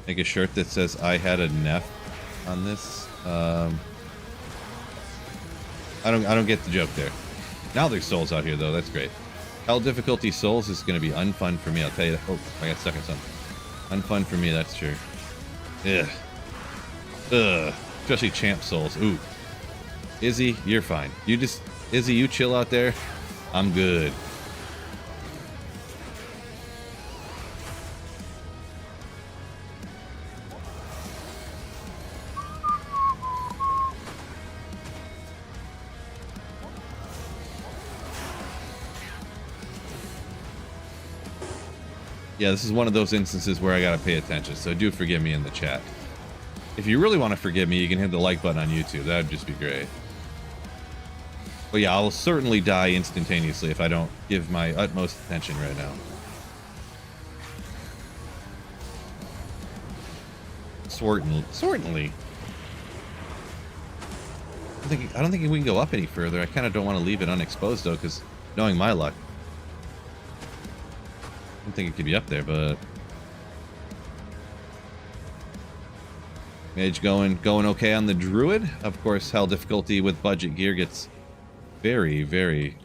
Make a shirt that says I had a Neff on this. I don't get the joke there. Now there's souls out here though. That's great. Hell difficulty souls is going to be unfun for me. I'll tell you that. Oh, I got stuck on something. Unfun for me, that's sure. Ugh. Ugh. Especially champ souls. Ooh. Izzy, you're fine. Izzy, you chill out there. I'm good. Yeah, this is one of those instances where I gotta pay attention, so do forgive me in the chat. If you really want to forgive me, you can hit the like button on YouTube. That would just be great. But yeah, I'll certainly die instantaneously if I don't give my utmost attention right now. Certainly. I don't think we can go up any further. I kind of don't want to leave it unexposed though, because knowing my luck, I don't think it could be up there, but Mage going okay on the Druid. Of course, hell difficulty with budget gear gets very, very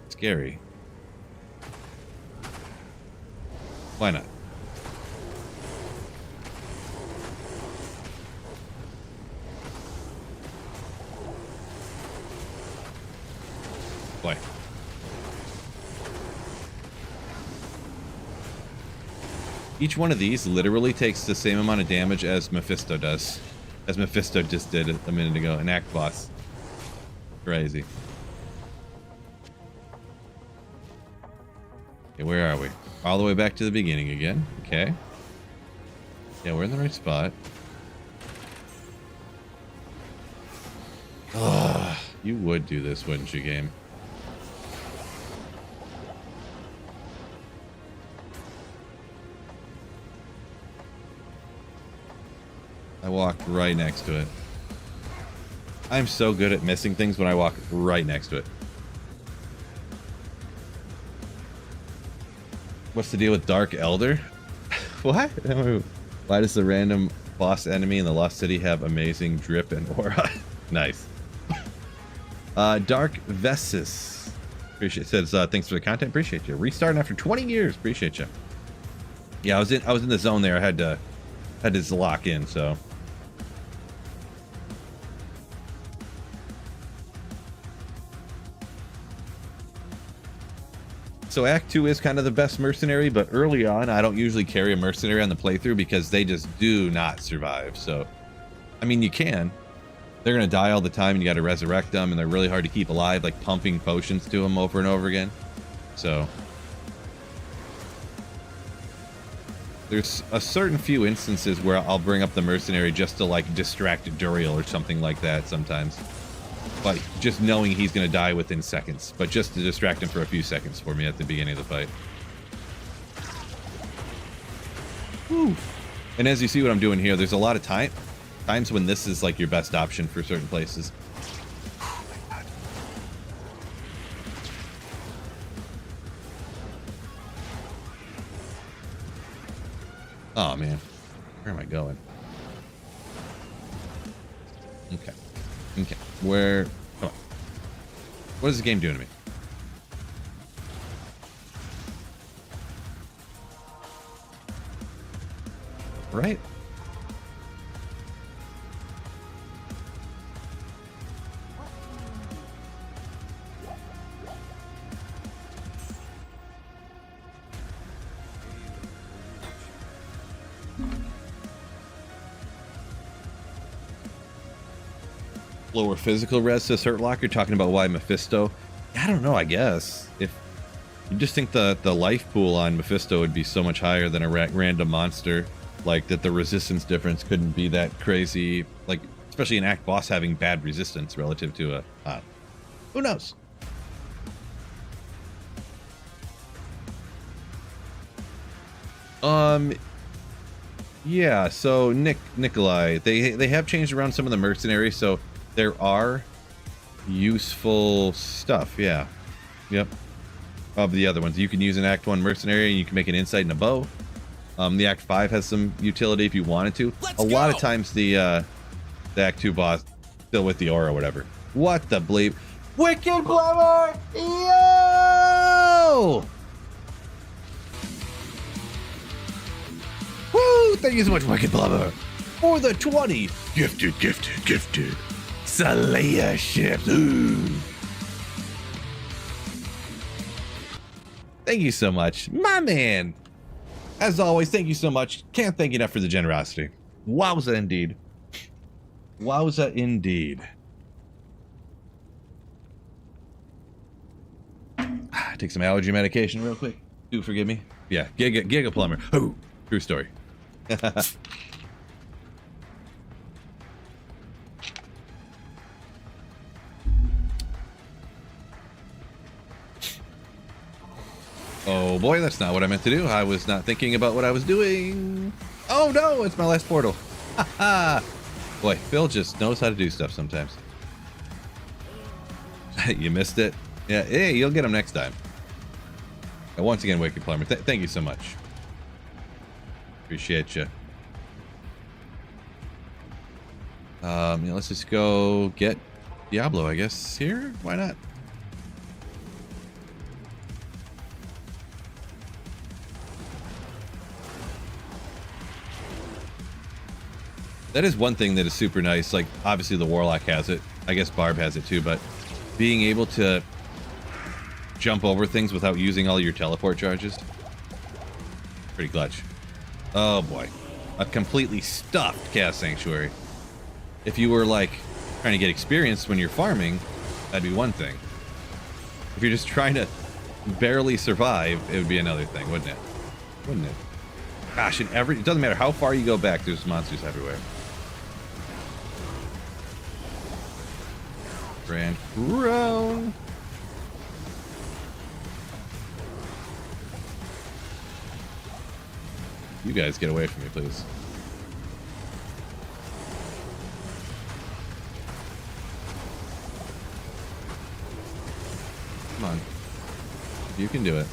scary. Why not? Why? Each one of these literally takes the same amount of damage as Mephisto does. As Mephisto just did a minute ago, an act boss. Crazy. Okay, where are we? All the way back to the beginning again. Okay. Yeah, we're in the right spot. Ugh, you would do this, wouldn't you, game? I walked right next to it. I'm so good at missing things when I walk right next to it. What's the deal with Dark Elder? What? Why does the random boss enemy in the Lost City have amazing drip and aura? Nice. Dark Vessis. Appreciate it. Says thanks for the content. Appreciate you. Restarting after 20 years. Appreciate you. Yeah, I was in the zone there. I had to lock in, so. So Act 2 is kind of the best mercenary, but early on, I don't usually carry a mercenary on the playthrough because they just do not survive. So, I mean, you can. They're going to die all the time, and you got to resurrect them, and they're really hard to keep alive, like pumping potions to them over and over again. So, there's a certain few instances where I'll bring up the mercenary just to, like, distract Duriel or something like that sometimes. But just knowing he's going to die within seconds. But just to distract him for a few seconds for me at the beginning of the fight. Whew. And as you see what I'm doing here, there's a lot of times when this is like your best option for certain places. Oh my God. Oh man. Where am I going? Okay. Okay. Where? Come on. What is the game doing to me? Right? Lower physical res to Cert Lock. You're talking about why Mephisto? I don't know, I guess. If you just think the life pool on Mephisto would be so much higher than a random monster, like that the resistance difference couldn't be that crazy, like especially an act boss having bad resistance relative to a who knows? Yeah, so Nikolai, they have changed around some of the mercenaries, so there are useful stuff, yeah. Yep. Of the other ones. You can use an Act 1 mercenary and you can make an insight and a bow. The Act 5 has some utility if you wanted to. A lot of times the Act 2 boss still with the aura or whatever. What the bleep? Wicked Blubber! Yo! Woo! Thank you so much, Wicked Blubber. for the 20. Gifted, gifted, gifted. Slayer ships. Ooh. Thank you so much, my man. As always, thank you so much. Can't thank you enough for the generosity. Wowza indeed. Wowza indeed. Take some allergy medication real quick. Do forgive me. Yeah, Giga Plumber. Oh, true story. Oh boy, that's not what I meant to do. I was not thinking about what I was doing. Oh no, it's my last portal. Haha. Boy, Phil just knows how to do stuff sometimes. You missed it. Yeah, hey, you'll get them next time. And once again, Wicked Plumber, thank you so much. Appreciate you. Yeah, let's just go get Diablo, I guess, here? Why not? That is one thing that is super nice. Like, obviously the Warlock has it. I guess Barb has it too, but being able to jump over things without using all your teleport charges. Pretty clutch. Oh boy. A completely stuffed Chaos Sanctuary. If you were like trying to get experience when you're farming, that'd be one thing. If you're just trying to barely survive, it would be another thing, wouldn't it? Wouldn't it? Gosh, it doesn't matter how far you go back, there's monsters everywhere. Grand Crown. You guys get away from me, please. Come on. You can do it.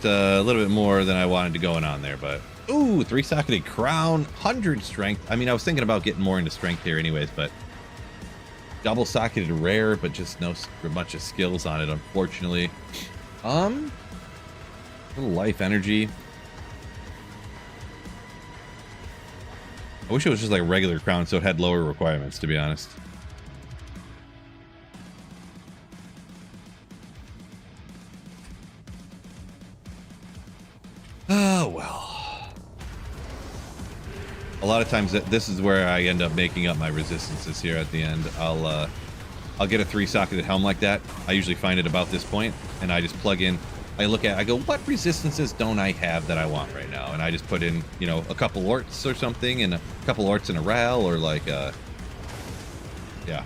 A little bit more than I wanted to going on there, but ooh, 3-socketed crown, 100 strength. I mean, I was thinking about getting more into strength here anyways, but double-socketed rare, but just no bunch of skills on it, unfortunately. Little life energy. I wish it was just like a regular crown, so it had lower requirements, to be honest. Oh, well. A lot of times this is where I end up making up my resistances here at the end. I'll get a 3-socketed helm like that. I usually find it about this point, and I just plug in. I go, what resistances don't I have that I want right now? And I just put in, you know, a couple orts or something, and a couple orts in a RAL, or like, yeah.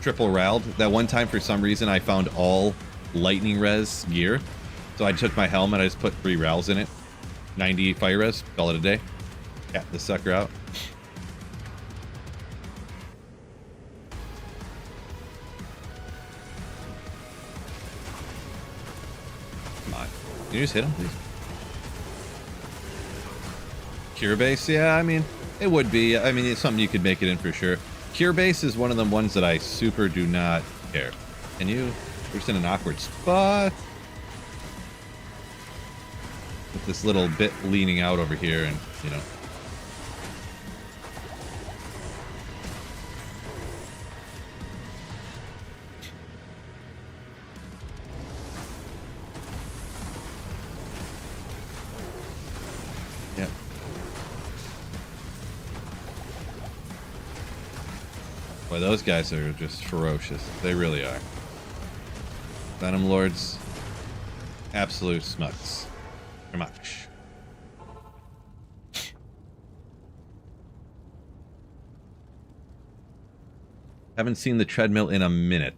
Triple RAL'd. That one time, for some reason, I found all lightning res gear. So I took my helm and I just put 3 RALs in it. 90 fire res, call it a day. Cap the sucker out. Come on. Can you just hit him, please? Cure base? Yeah, I mean, it would be. I mean, it's something you could make it in for sure. Cure base is one of the ones that I super do not care. Can you? We're just in an awkward spot. With this little bit leaning out over here, and, you know. Yep. Boy, those guys are just ferocious. They really are. Venom Lords. Absolute smuts. Much. Haven't seen the treadmill in a minute.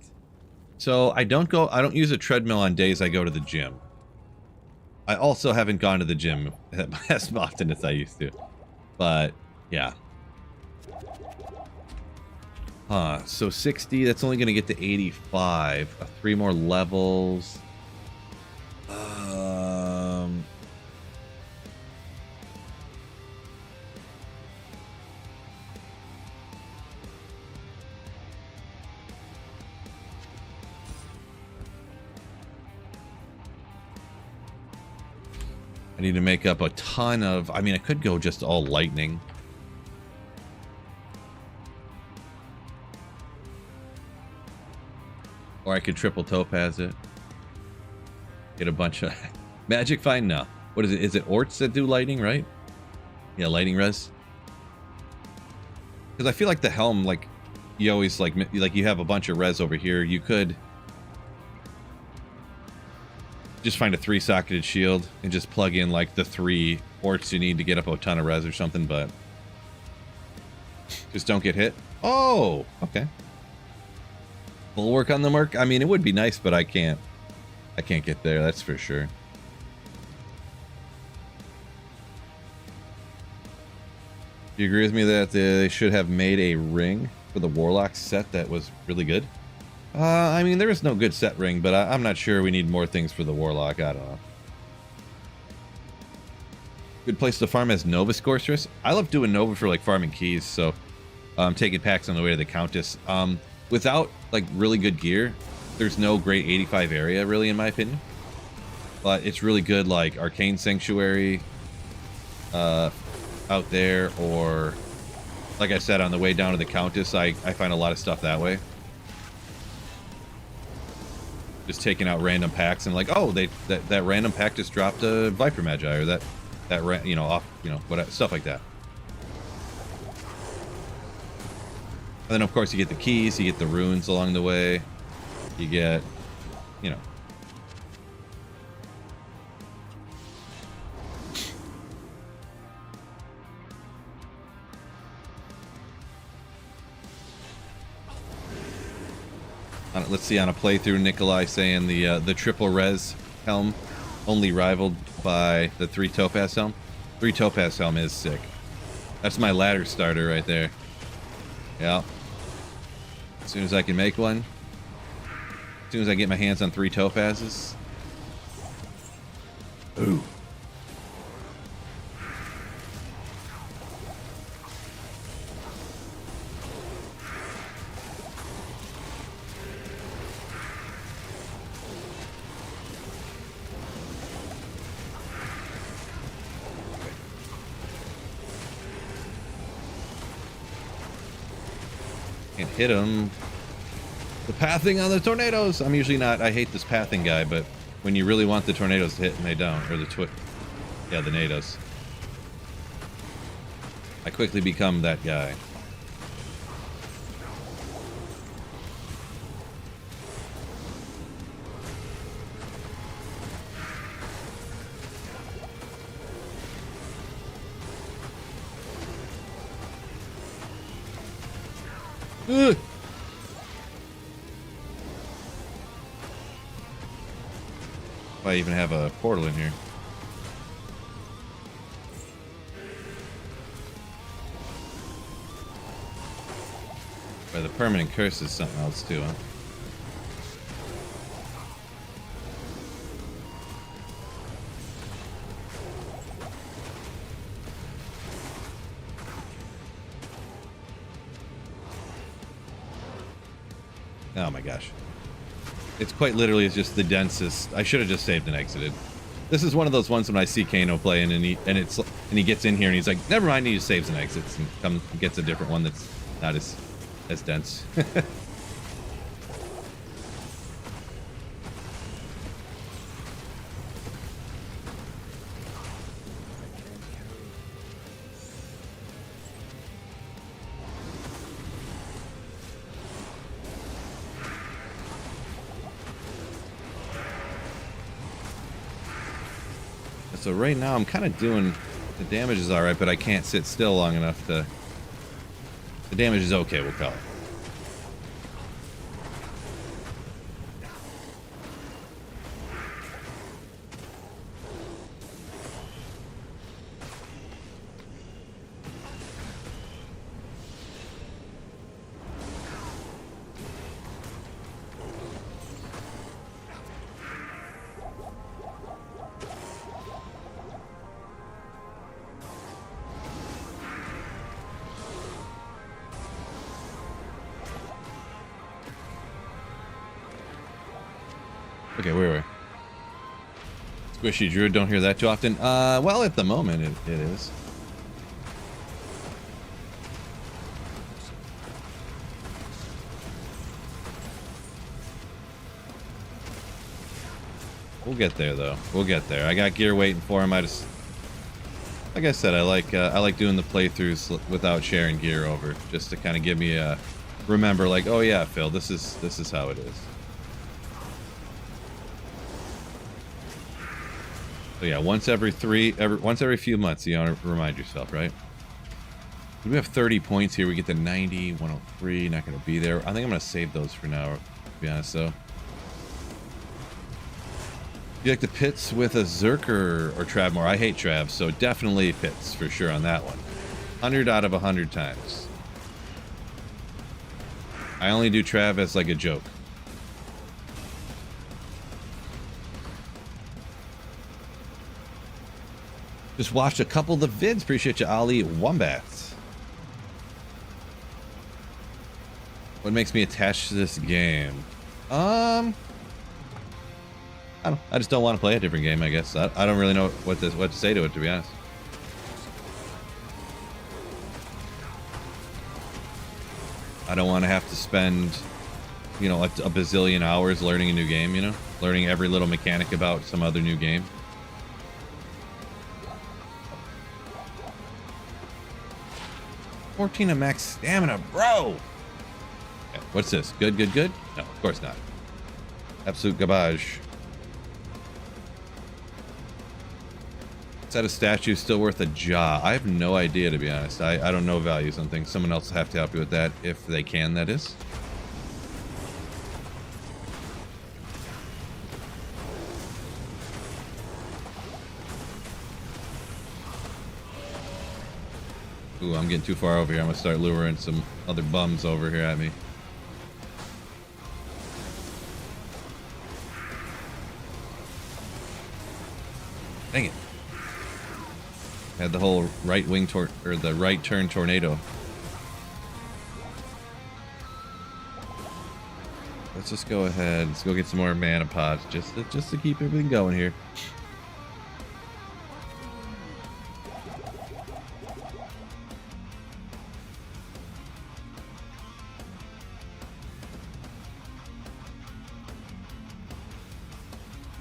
So I don't use a treadmill on days I go to the gym. I also haven't gone to the gym as often as I used to. But yeah. Huh, so 60, that's only going to get to 85. 3 more levels. I need to make up a ton of... I mean, I could go just all lightning. Or I could triple topaz it. Get a bunch of... Magic Find? No. What is it? Is it Orts that do lightning, right? Yeah, lightning res. Because I feel like the helm, like, you always, like you have a bunch of res over here. You could... just find a 3-socketed shield and just plug in like the 3 orts you need to get up a ton of res or something, but just don't get hit. Oh, okay. We'll work on the mark. I mean, it would be nice, but I can't get there, that's for sure. Do you agree with me that they should have made a ring for the Warlock set that was really good? I mean, there is no good set ring, but I'm not sure we need more things for the Warlock. I don't know. Good place to farm as Nova Sorceress. I love doing Nova for, like, farming keys, so I'm taking packs on the way to the Countess. Without, like, really good gear, there's no great 85 area, really, in my opinion. But it's really good, like, Arcane Sanctuary out there, or, like I said, on the way down to the Countess, I find a lot of stuff that way. Just taking out random packs and like, oh, that random pack just dropped a Viper Magi, or that you know, off, you know, what stuff like that. And then of course you get the keys, you get the runes along the way, you get, you know. Let's see, on a playthrough, Nikolai saying the triple res helm only rivaled by the 3 topaz helm. 3 topaz helm is sick. That's my ladder starter right there. Yeah. As soon as I can make one. As soon as I get my hands on 3 topazes. Ooh. Can't hit him. The pathing on the tornadoes. I'm usually not. I hate this pathing guy, but when you really want the tornadoes to hit and they don't, or the nados, I quickly become that guy. Ugh. If I even have a portal in here. But the permanent curse is something else too, huh? Oh my gosh. It's quite literally just the densest. I should have just saved and exited. This is one of those ones when I see Kano playing and he gets in here and he's like, never mind, he just saves and exits and gets a different one that's not as dense. So right now I'm kind of doing, the damage is alright, but I can't sit still long enough to, the damage is okay, we'll call it. Okay, where? Squishy Druid, don't hear that too often. Well, at the moment, it is. We'll get there, though. We'll get there. I got gear waiting for him. I just, like I said, I like doing the playthroughs without sharing gear over, just to kind of give me a remember, like, oh yeah, Phil, this is how it is. So yeah, once every few months, you want to remind yourself, right? We have 30 points here. We get to 90, 103. Not going to be there. I think I'm going to save those for now, to be honest, though. You like the pits with a Zerker or Trav more? I hate Trav, so definitely pits for sure on that one. 100 out of 100 times. I only do Trav as like a joke. Just watched a couple of the vids. Appreciate you, Ali Wombat. What makes me attached to this game? I just don't want to play a different game, I guess. I don't really know what to say to it, to be honest. I don't want to have to spend, you know, a bazillion hours learning a new game, you know? Learning every little mechanic about some other new game. $14 of max stamina, bro! Okay, what's this? Good? No, of course not. Absolute garbage. Is that a statue still worth a jaw? I have no idea, to be honest. I don't know values on things. Someone else will have to help you with that, if they can, that is. Ooh, I'm getting too far over here. I'm gonna start luring some other bums over here at me. Dang it. Had the whole right wing or the right turn tornado. Let's just go ahead. Let's go get some more mana pods just to keep everything going here.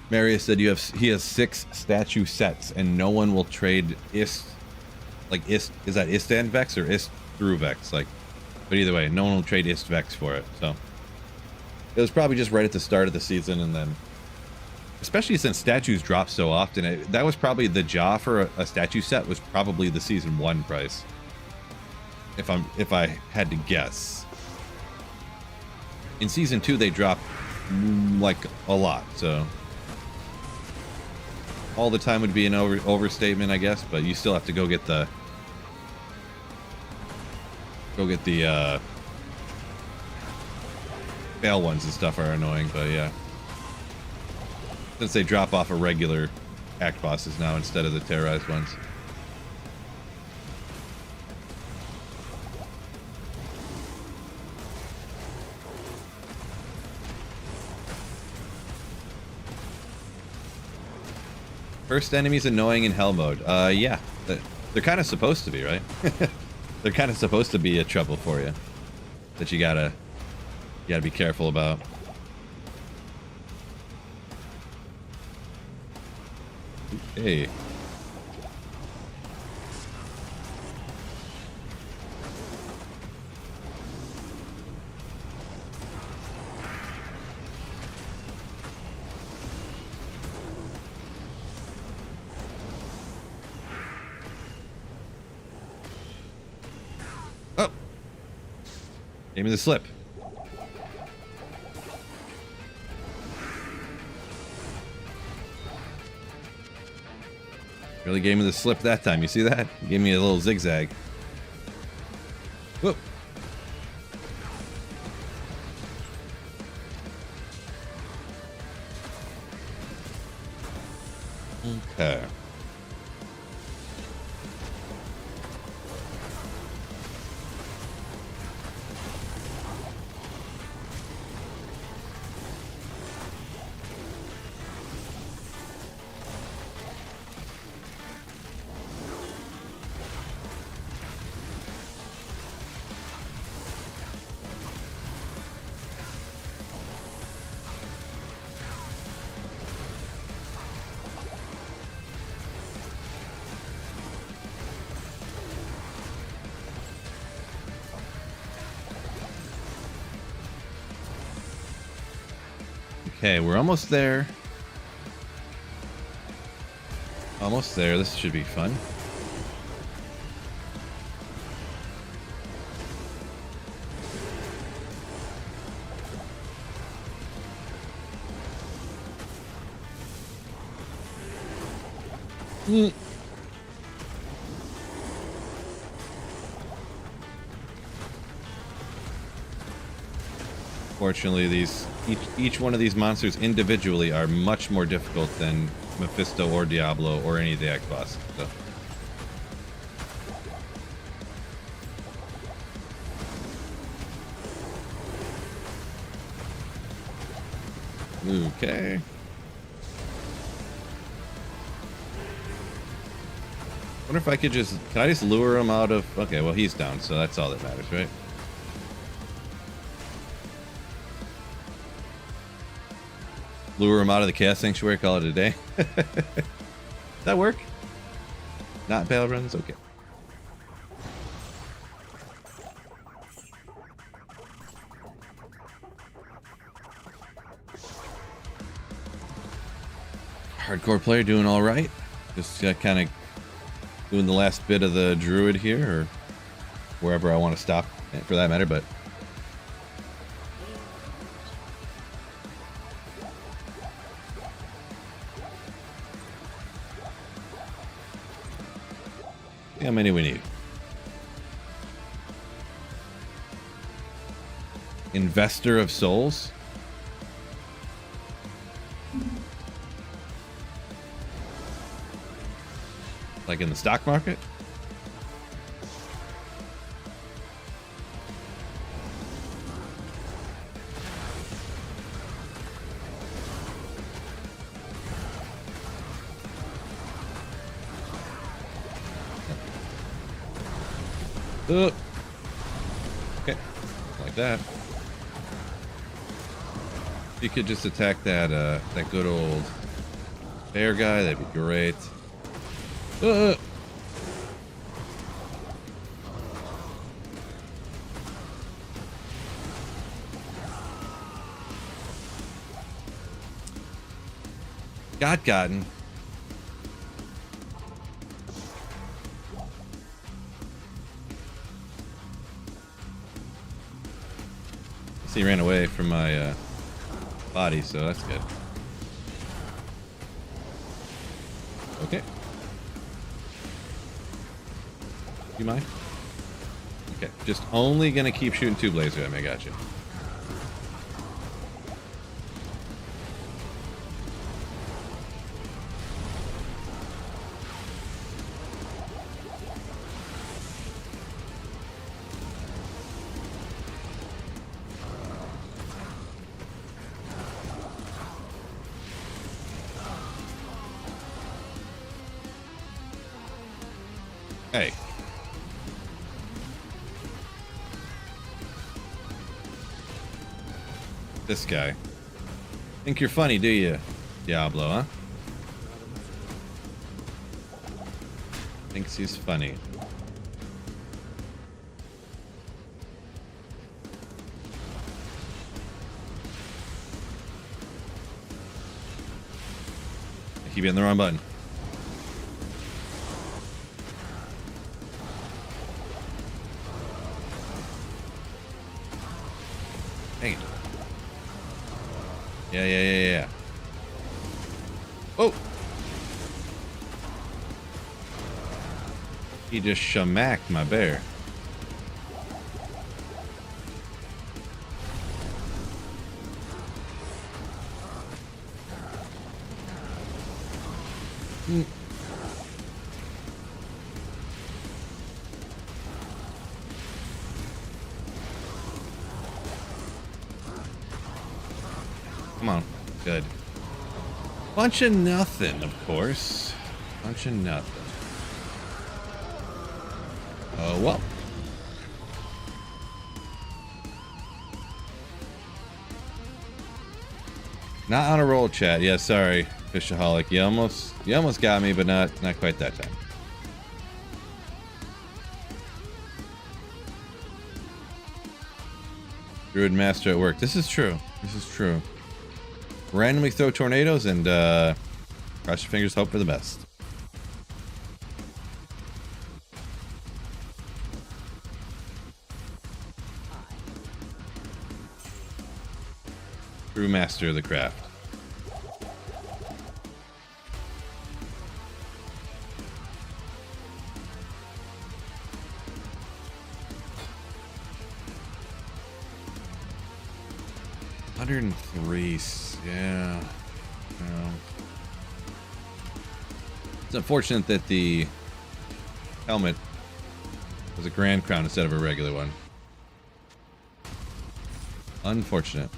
Marius said he has 6 statue sets and no one will trade is that Istan Vex or Ist through Vex, like, but either way, no one will trade Ist Vex for it. So it was probably just right at the start of the season, and then especially since statues drop so often, that was probably the jaw for a statue set was probably the season 1 price. If I had to guess. In season 2 they drop like a lot, so all the time would be an overstatement, I guess, but you still have to go get the fail ones and stuff are annoying, but yeah. Since they drop off of regular act bosses now instead of the terrorized ones. First enemy's annoying in hell mode. Yeah. They're kind of supposed to be, right? They're kind of supposed to be a trouble for you. That you gotta be careful about. Hey. Oh. Gave me the slip. Really gave me the slip that time. You see that? Gave me a little zigzag. Whoop. Okay. Okay, we're almost there. Almost there. This should be fun. Fortunately, each one of these monsters individually are much more difficult than Mephisto or Diablo or any of the X bosses. So. Okay. Wonder if I could can I just lure him out of, okay, well he's down, so that's all that matters, right? Lure him out of the Chaos Sanctuary, call it a day. Does that work? Not battle runs? Okay. Hardcore player doing all right. Just kind of doing the last bit of the Druid here, or wherever I want to stop for that matter, but how many we need? Investor of Souls? Like in the stock market? Okay, like that. If you could just attack that that good old bear guy, that'd be great. Gotten. He ran away from my body, so that's good. Okay. You mind? Okay, just only gonna keep shooting two blazers at me. I got you. Hey. This guy. Think you're funny, do you, Diablo, huh? Thinks he's funny. I keep hitting the wrong button. Dang it. Yeah. Oh! He just shamacked my bear. Come on. Good. Bunch of nothing, of course. Bunch of nothing. Oh, well. Not on a roll, chat. Yeah, sorry, Fishaholic. You almost got me, but not quite that time. Druid Master at work. This is true. This is true. randomly throw tornadoes and cross your fingers, hope for the best. True master of the craft. $103, yeah. It's unfortunate that the helmet was a Grand Crown instead of a regular one. Unfortunate.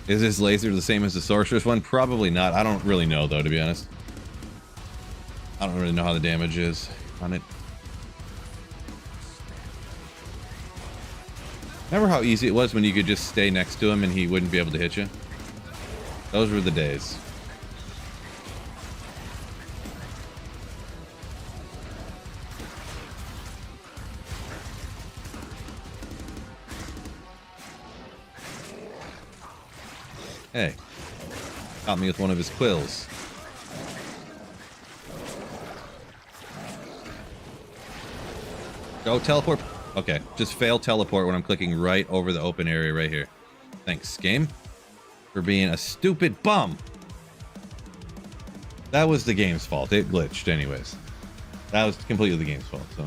Is this laser the same as the sorcerer's one? Probably not. I don't really know though, to be honest. I don't really know how the damage is on it. Remember how easy it was when you could just stay next to him and he wouldn't be able to hit you? Those were the days. Hey, caught me with one of his quills. Go teleport. Okay, just fail teleport when I'm clicking right over the open area right here. Thanks, game, for being a stupid bum. That was the game's fault. It glitched anyways. That was completely the game's fault, so.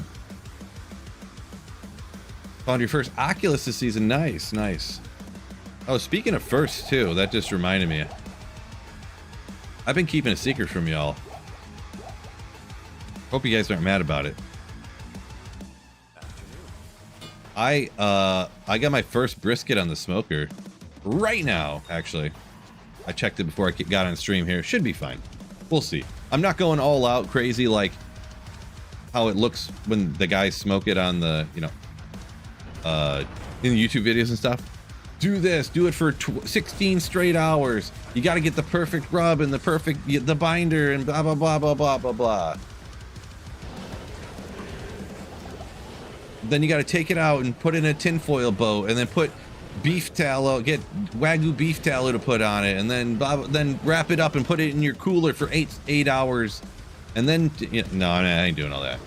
Found your first Oculus this season. Nice, nice. Oh, speaking of first too, that just reminded me. I've been keeping a secret from y'all. Hope you guys aren't mad about it. I got my first brisket on the smoker right now, actually. I checked it before I got on stream here. Should be fine. We'll see. I'm not going all out crazy like how it looks when the guys smoke it on the, you know, in the YouTube videos and stuff. Do this, do it for 16 straight hours. You got to get the perfect rub and the binder and blah, blah, blah, blah, blah, blah, blah. Then you got to take it out and put in a tinfoil boat and then put beef tallow, get Wagyu beef tallow to put on it, and then then wrap it up and put it in your cooler for eight hours. And then, no, I ain't doing all that.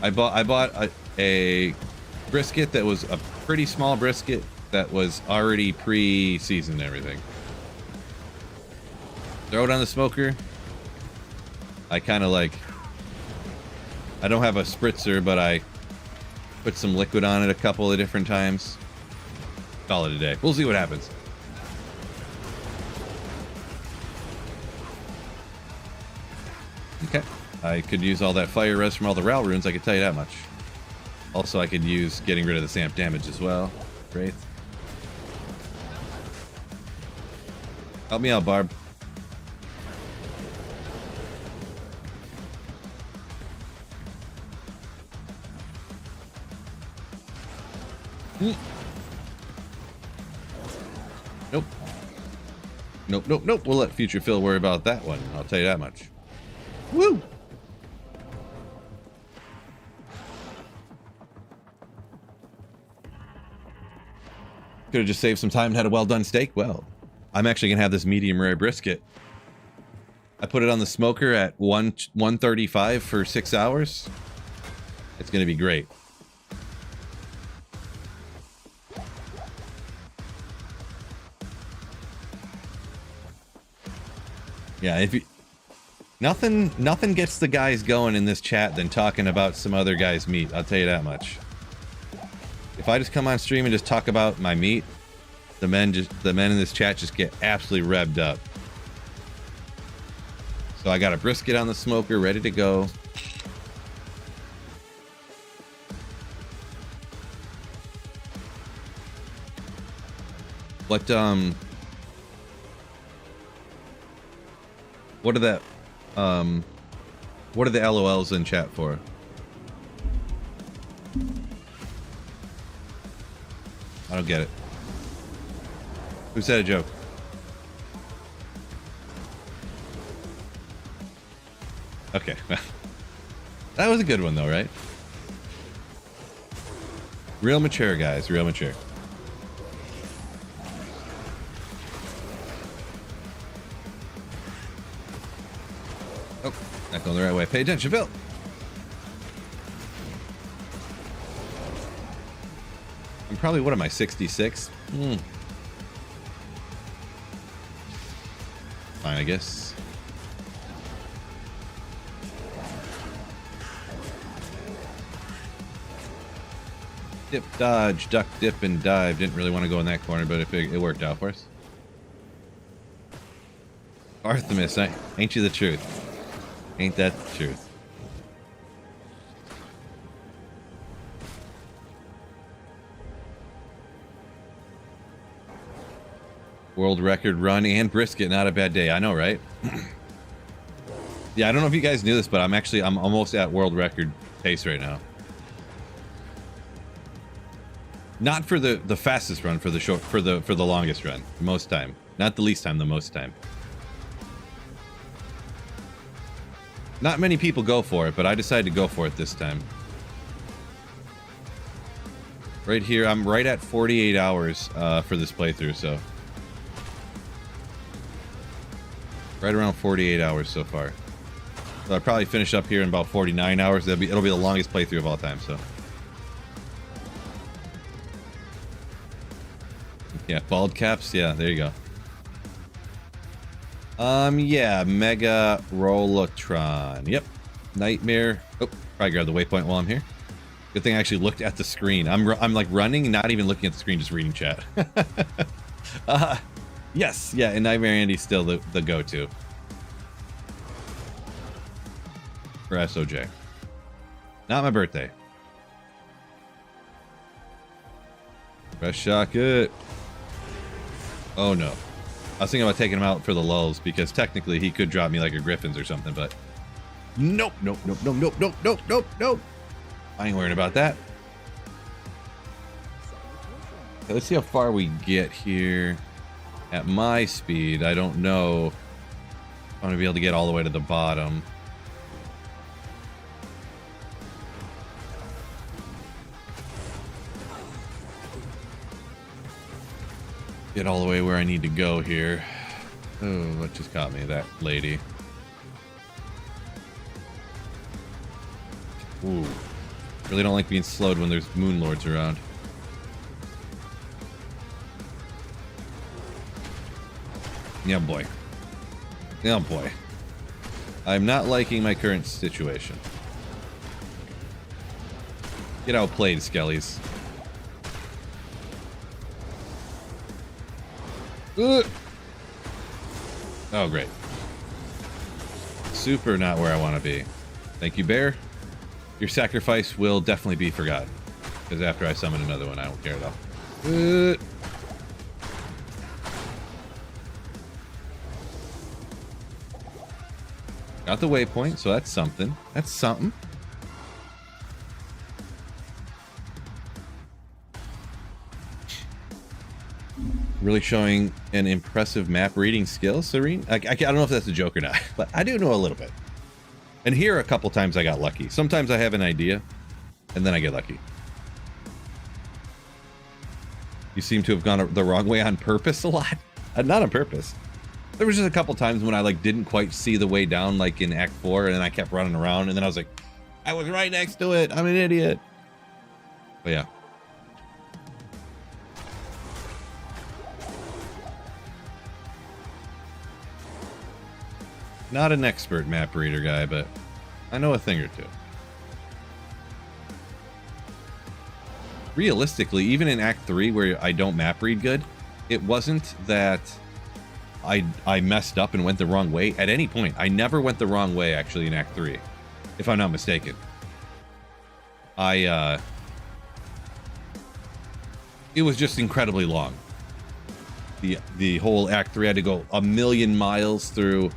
I bought a brisket that was a pretty small brisket that was already pre-seasoned and everything. Throw it on the smoker. I kind of like, I don't have a spritzer, but I put some liquid on it a couple of different times. Call it a day. We'll see what happens. Okay. I could use all that fire res from all the Ral runes, I could tell you that much. Also, I could use getting rid of the Samp damage as well. Great. Help me out, Barb. Nope. Nope, nope, nope. We'll let Future Phil worry about that one. I'll tell you that much. Woo! Could have just saved some time and had a well-done steak. Well, I'm actually going to have this medium rare brisket. I put it on the smoker at 135 for 6 hours. It's going to be great. Yeah, if you, nothing gets the guys going in this chat than talking about some other guy's meat. I'll tell you that much. If I just come on stream and just talk about my meat, the men in this chat just get absolutely revved up. So I got a brisket on the smoker ready to go. What are the LOLs in chat for? I don't get it. Who said a joke? Okay. That was a good one though, right? Real mature, guys. Real mature. Oh, not going the right way. Pay attention, Bill. I'm probably, what am I, 66? Fine, I guess. Dip, dodge, duck, dip, and dive. Didn't really want to go in that corner, but it worked out for us. Artemis, ain't you the truth? Ain't that the truth? World record run and brisket, not a bad day. I know, right? Yeah, I don't know if you guys knew this, but I'm almost at world record pace right now. Not for the fastest run, for the longest run. Most time. Not the least time, the most time. Not many people go for it, but I decided to go for it this time. Right here, I'm right at 48 hours for this playthrough, so. Right around 48 hours so far. So I'll probably finish up here in about 49 hours. It'll be the longest playthrough of all time, so. Yeah, bald caps. Yeah, there you go. Yeah, Mega Rolotron. Yep. Nightmare. Oh, probably grab the waypoint while I'm here. Good thing I actually looked at the screen. I'm like running, not even looking at the screen, just reading chat. Yes, yeah, and Nightmare Andy's still the go-to. For SOJ. Not my birthday. Fresh shot, good. Oh no. I was thinking about taking him out for the lulls because technically he could drop me like a Griffin's or something, but nope, nope, nope, nope, nope, nope, nope, nope, nope. I ain't worrying about that. Okay, let's see how far we get here. At my speed, I don't know if I'm gonna be able to get all the way to the bottom. Get all the way where I need to go here. Oh, what just caught me? That lady. Ooh. Really don't like being slowed when there's moon lords around. Yeah, boy. Yeah, boy. I'm not liking my current situation. Get outplayed, Skellies. Oh, great. Super not where I want to be. Thank you, Bear. Your sacrifice will definitely be forgotten. Because after I summon another one, I don't care at all. Got the waypoint, so that's something. That's something. Really showing an impressive map reading skill, Serene. I don't know if that's a joke or not, but I do know a little bit. And here a couple times I got lucky. Sometimes I have an idea, and then I get lucky. You seem to have gone the wrong way on purpose a lot. Not on purpose. There was just a couple times when I like didn't quite see the way down, like in Act 4, and then I kept running around, and then I was like, I was right next to it. I'm an idiot. But yeah. Not an expert map reader guy, but I know a thing or two. Realistically, even in Act 3 where I don't map read good, it wasn't that I messed up and went the wrong way at any point. I never went the wrong way actually in Act 3, if I'm not mistaken. It was just incredibly long. The whole Act 3 had to go 1,000,000 miles through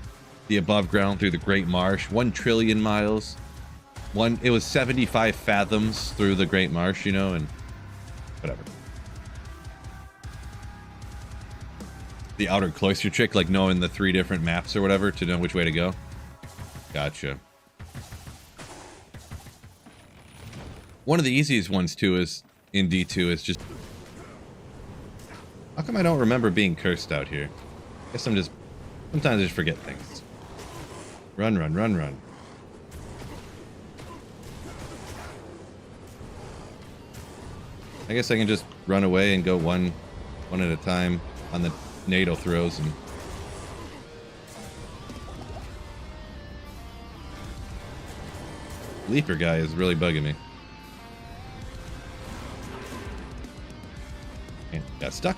the above ground, through the Great Marsh, 1 trillion miles. It was 75 fathoms through the Great Marsh, you know, and whatever. The outer cloister trick, like knowing the 3 different maps or whatever to know which way to go. Gotcha. One of the easiest ones too is in D2 is just... How come I don't remember being cursed out here? Guess I'm just... Sometimes I just forget things. Run, run, run, run. I guess I can just run away and go one at a time on the NATO throws and... Leaper guy is really bugging me. Okay, got stuck.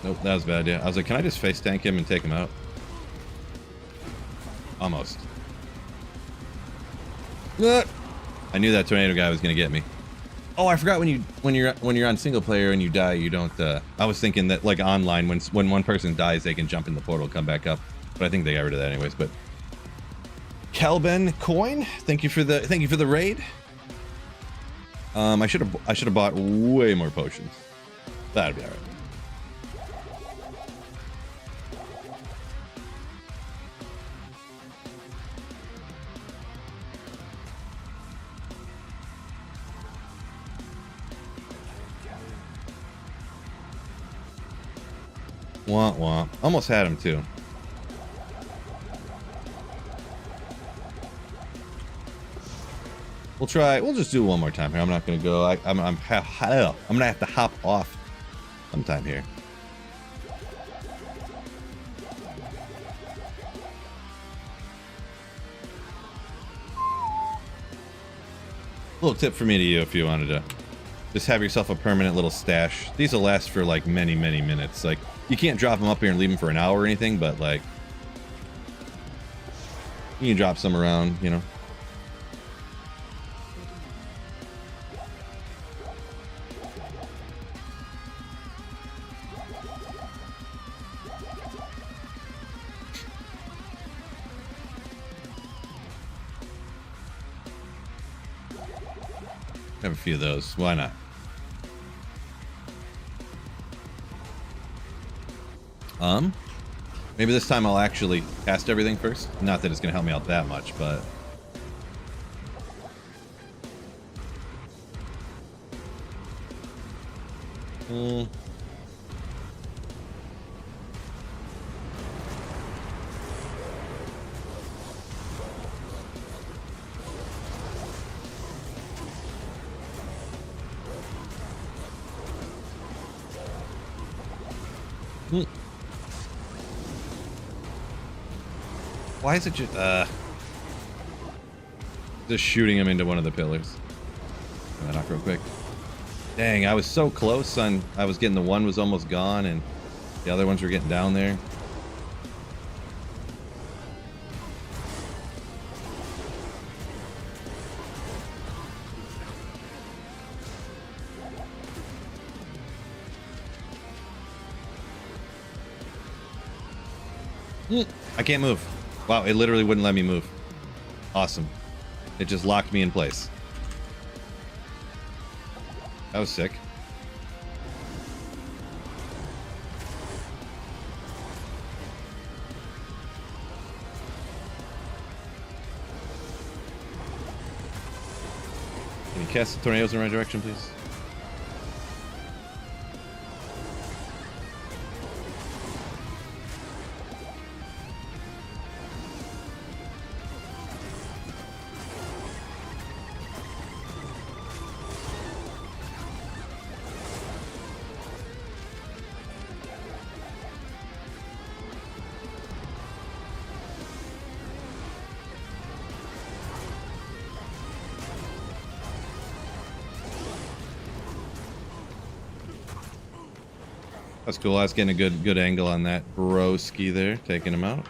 Nope, that was bad, yeah. I was like, can I just face tank him and take him out? Almost. Ah! I knew that tornado guy was gonna get me. Oh, I forgot when you're on single player and you die, you don't. I was thinking that like online, when one person dies, they can jump in the portal, come back up. But I think they got rid of that anyways. But Calben coin, thank you for the raid. I should have bought way more potions. That'd be alright. Wah wah. Almost had him too. We'll try. We'll just do one more time here. I'm not gonna go. I'm gonna have to hop off sometime here. Little tip for me to you if you wanted to just have yourself a permanent little stash. These will last for like many minutes. Like you can't drop them up here and leave them for an hour or anything, but like you can drop some around, you know. Have a few of those. Why not? Maybe this time I'll actually cast everything first. Not that it's gonna help me out that much, but why is it just shooting him into one of the pillars? Turn that off real quick. Dang, I was so close on. I was getting the one was almost gone, and the other ones were getting down there. I can't move. Wow, it literally wouldn't let me move. Awesome. It just locked me in place. That was sick. Can you cast the tornadoes in the right direction, please? That's cool. I was getting a good angle on that broski there, taking him out.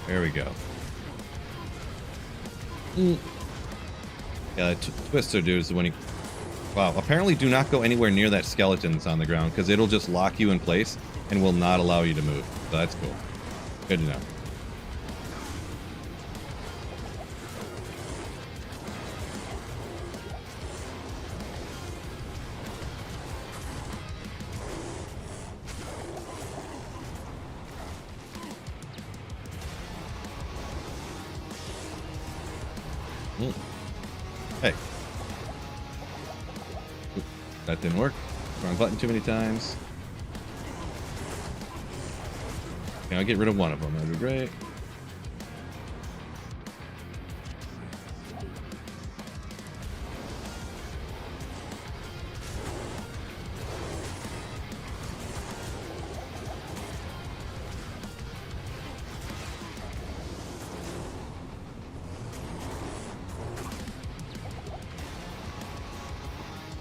There we go. Yeah, Twister dude is when he... Wow, apparently do not go anywhere near that skeleton that's on the ground, because it'll just lock you in place and will not allow you to move. So that's cool. Good to know. Mm. Hey. Oop, that didn't work. Wrong button too many times. Okay, I'll get rid of one of them. That'd be great.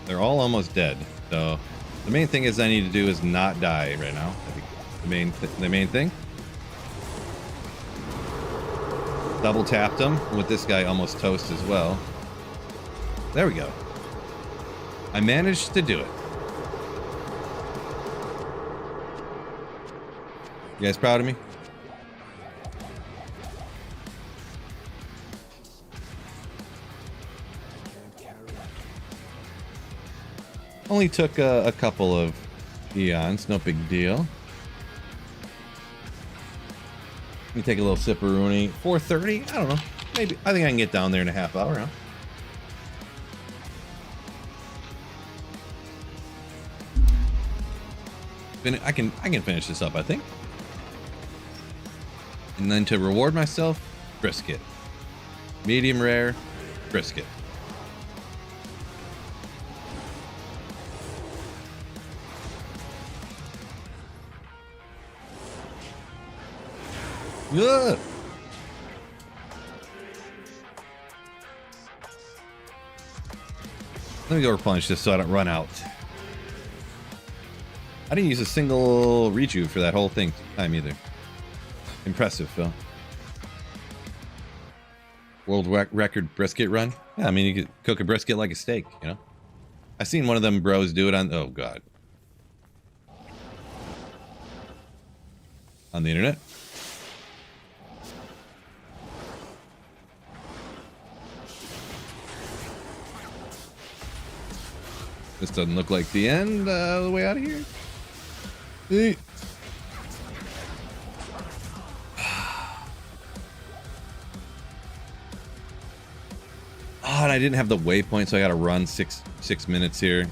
They're all almost dead, so the main thing is I need to do is not die right now. I think the main thing. Double tapped him with this guy almost toast as well. There we go. I managed to do it. You guys proud of me? Only took a couple of eons, no big deal. Let me take a little sipperoonie. 4:30? I don't know. Maybe. I think I can get down there in a half hour, huh? I can finish this up, I think. And then to reward myself, brisket. Medium rare, brisket. Ugh. Let me go replenish this so I don't run out. I didn't use a single rejuve for that whole time either. Impressive, Phil. World record brisket run? Yeah, I mean, you could cook a brisket like a steak, you know? I seen one of them bros do it on... Oh, God. On the internet. This doesn't look like the end of the way out of here. Hey. Oh, and I didn't have the waypoint, so I gotta run six minutes here.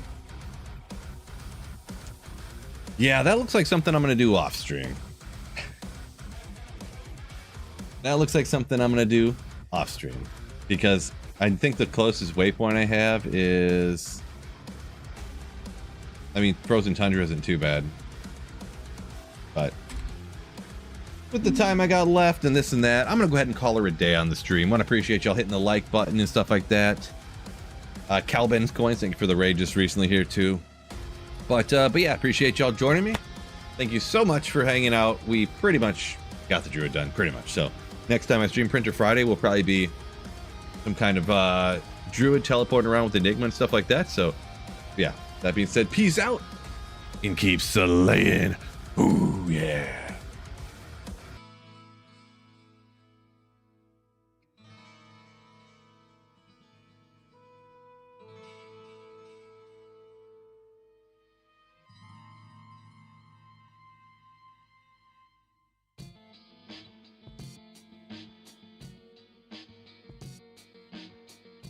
Yeah, that looks like something I'm gonna do off stream. That looks like something I'm gonna do off stream. Because I think the closest waypoint I have is... I mean, Frozen Tundra isn't too bad. But with the time I got left and this and that, I'm going to go ahead and call her a day on the stream. Want to appreciate y'all hitting the like button and stuff like that. Calben's Coins, thank you for the raid just recently here too. But yeah, appreciate y'all joining me. Thank you so much for hanging out. We pretty much got the Druid done, pretty much. So next time I stream Printer Friday will probably be some kind of Druid teleporting around with Enigma and stuff like that. So yeah. That being said, peace out and keep slaying. Ooh, yeah.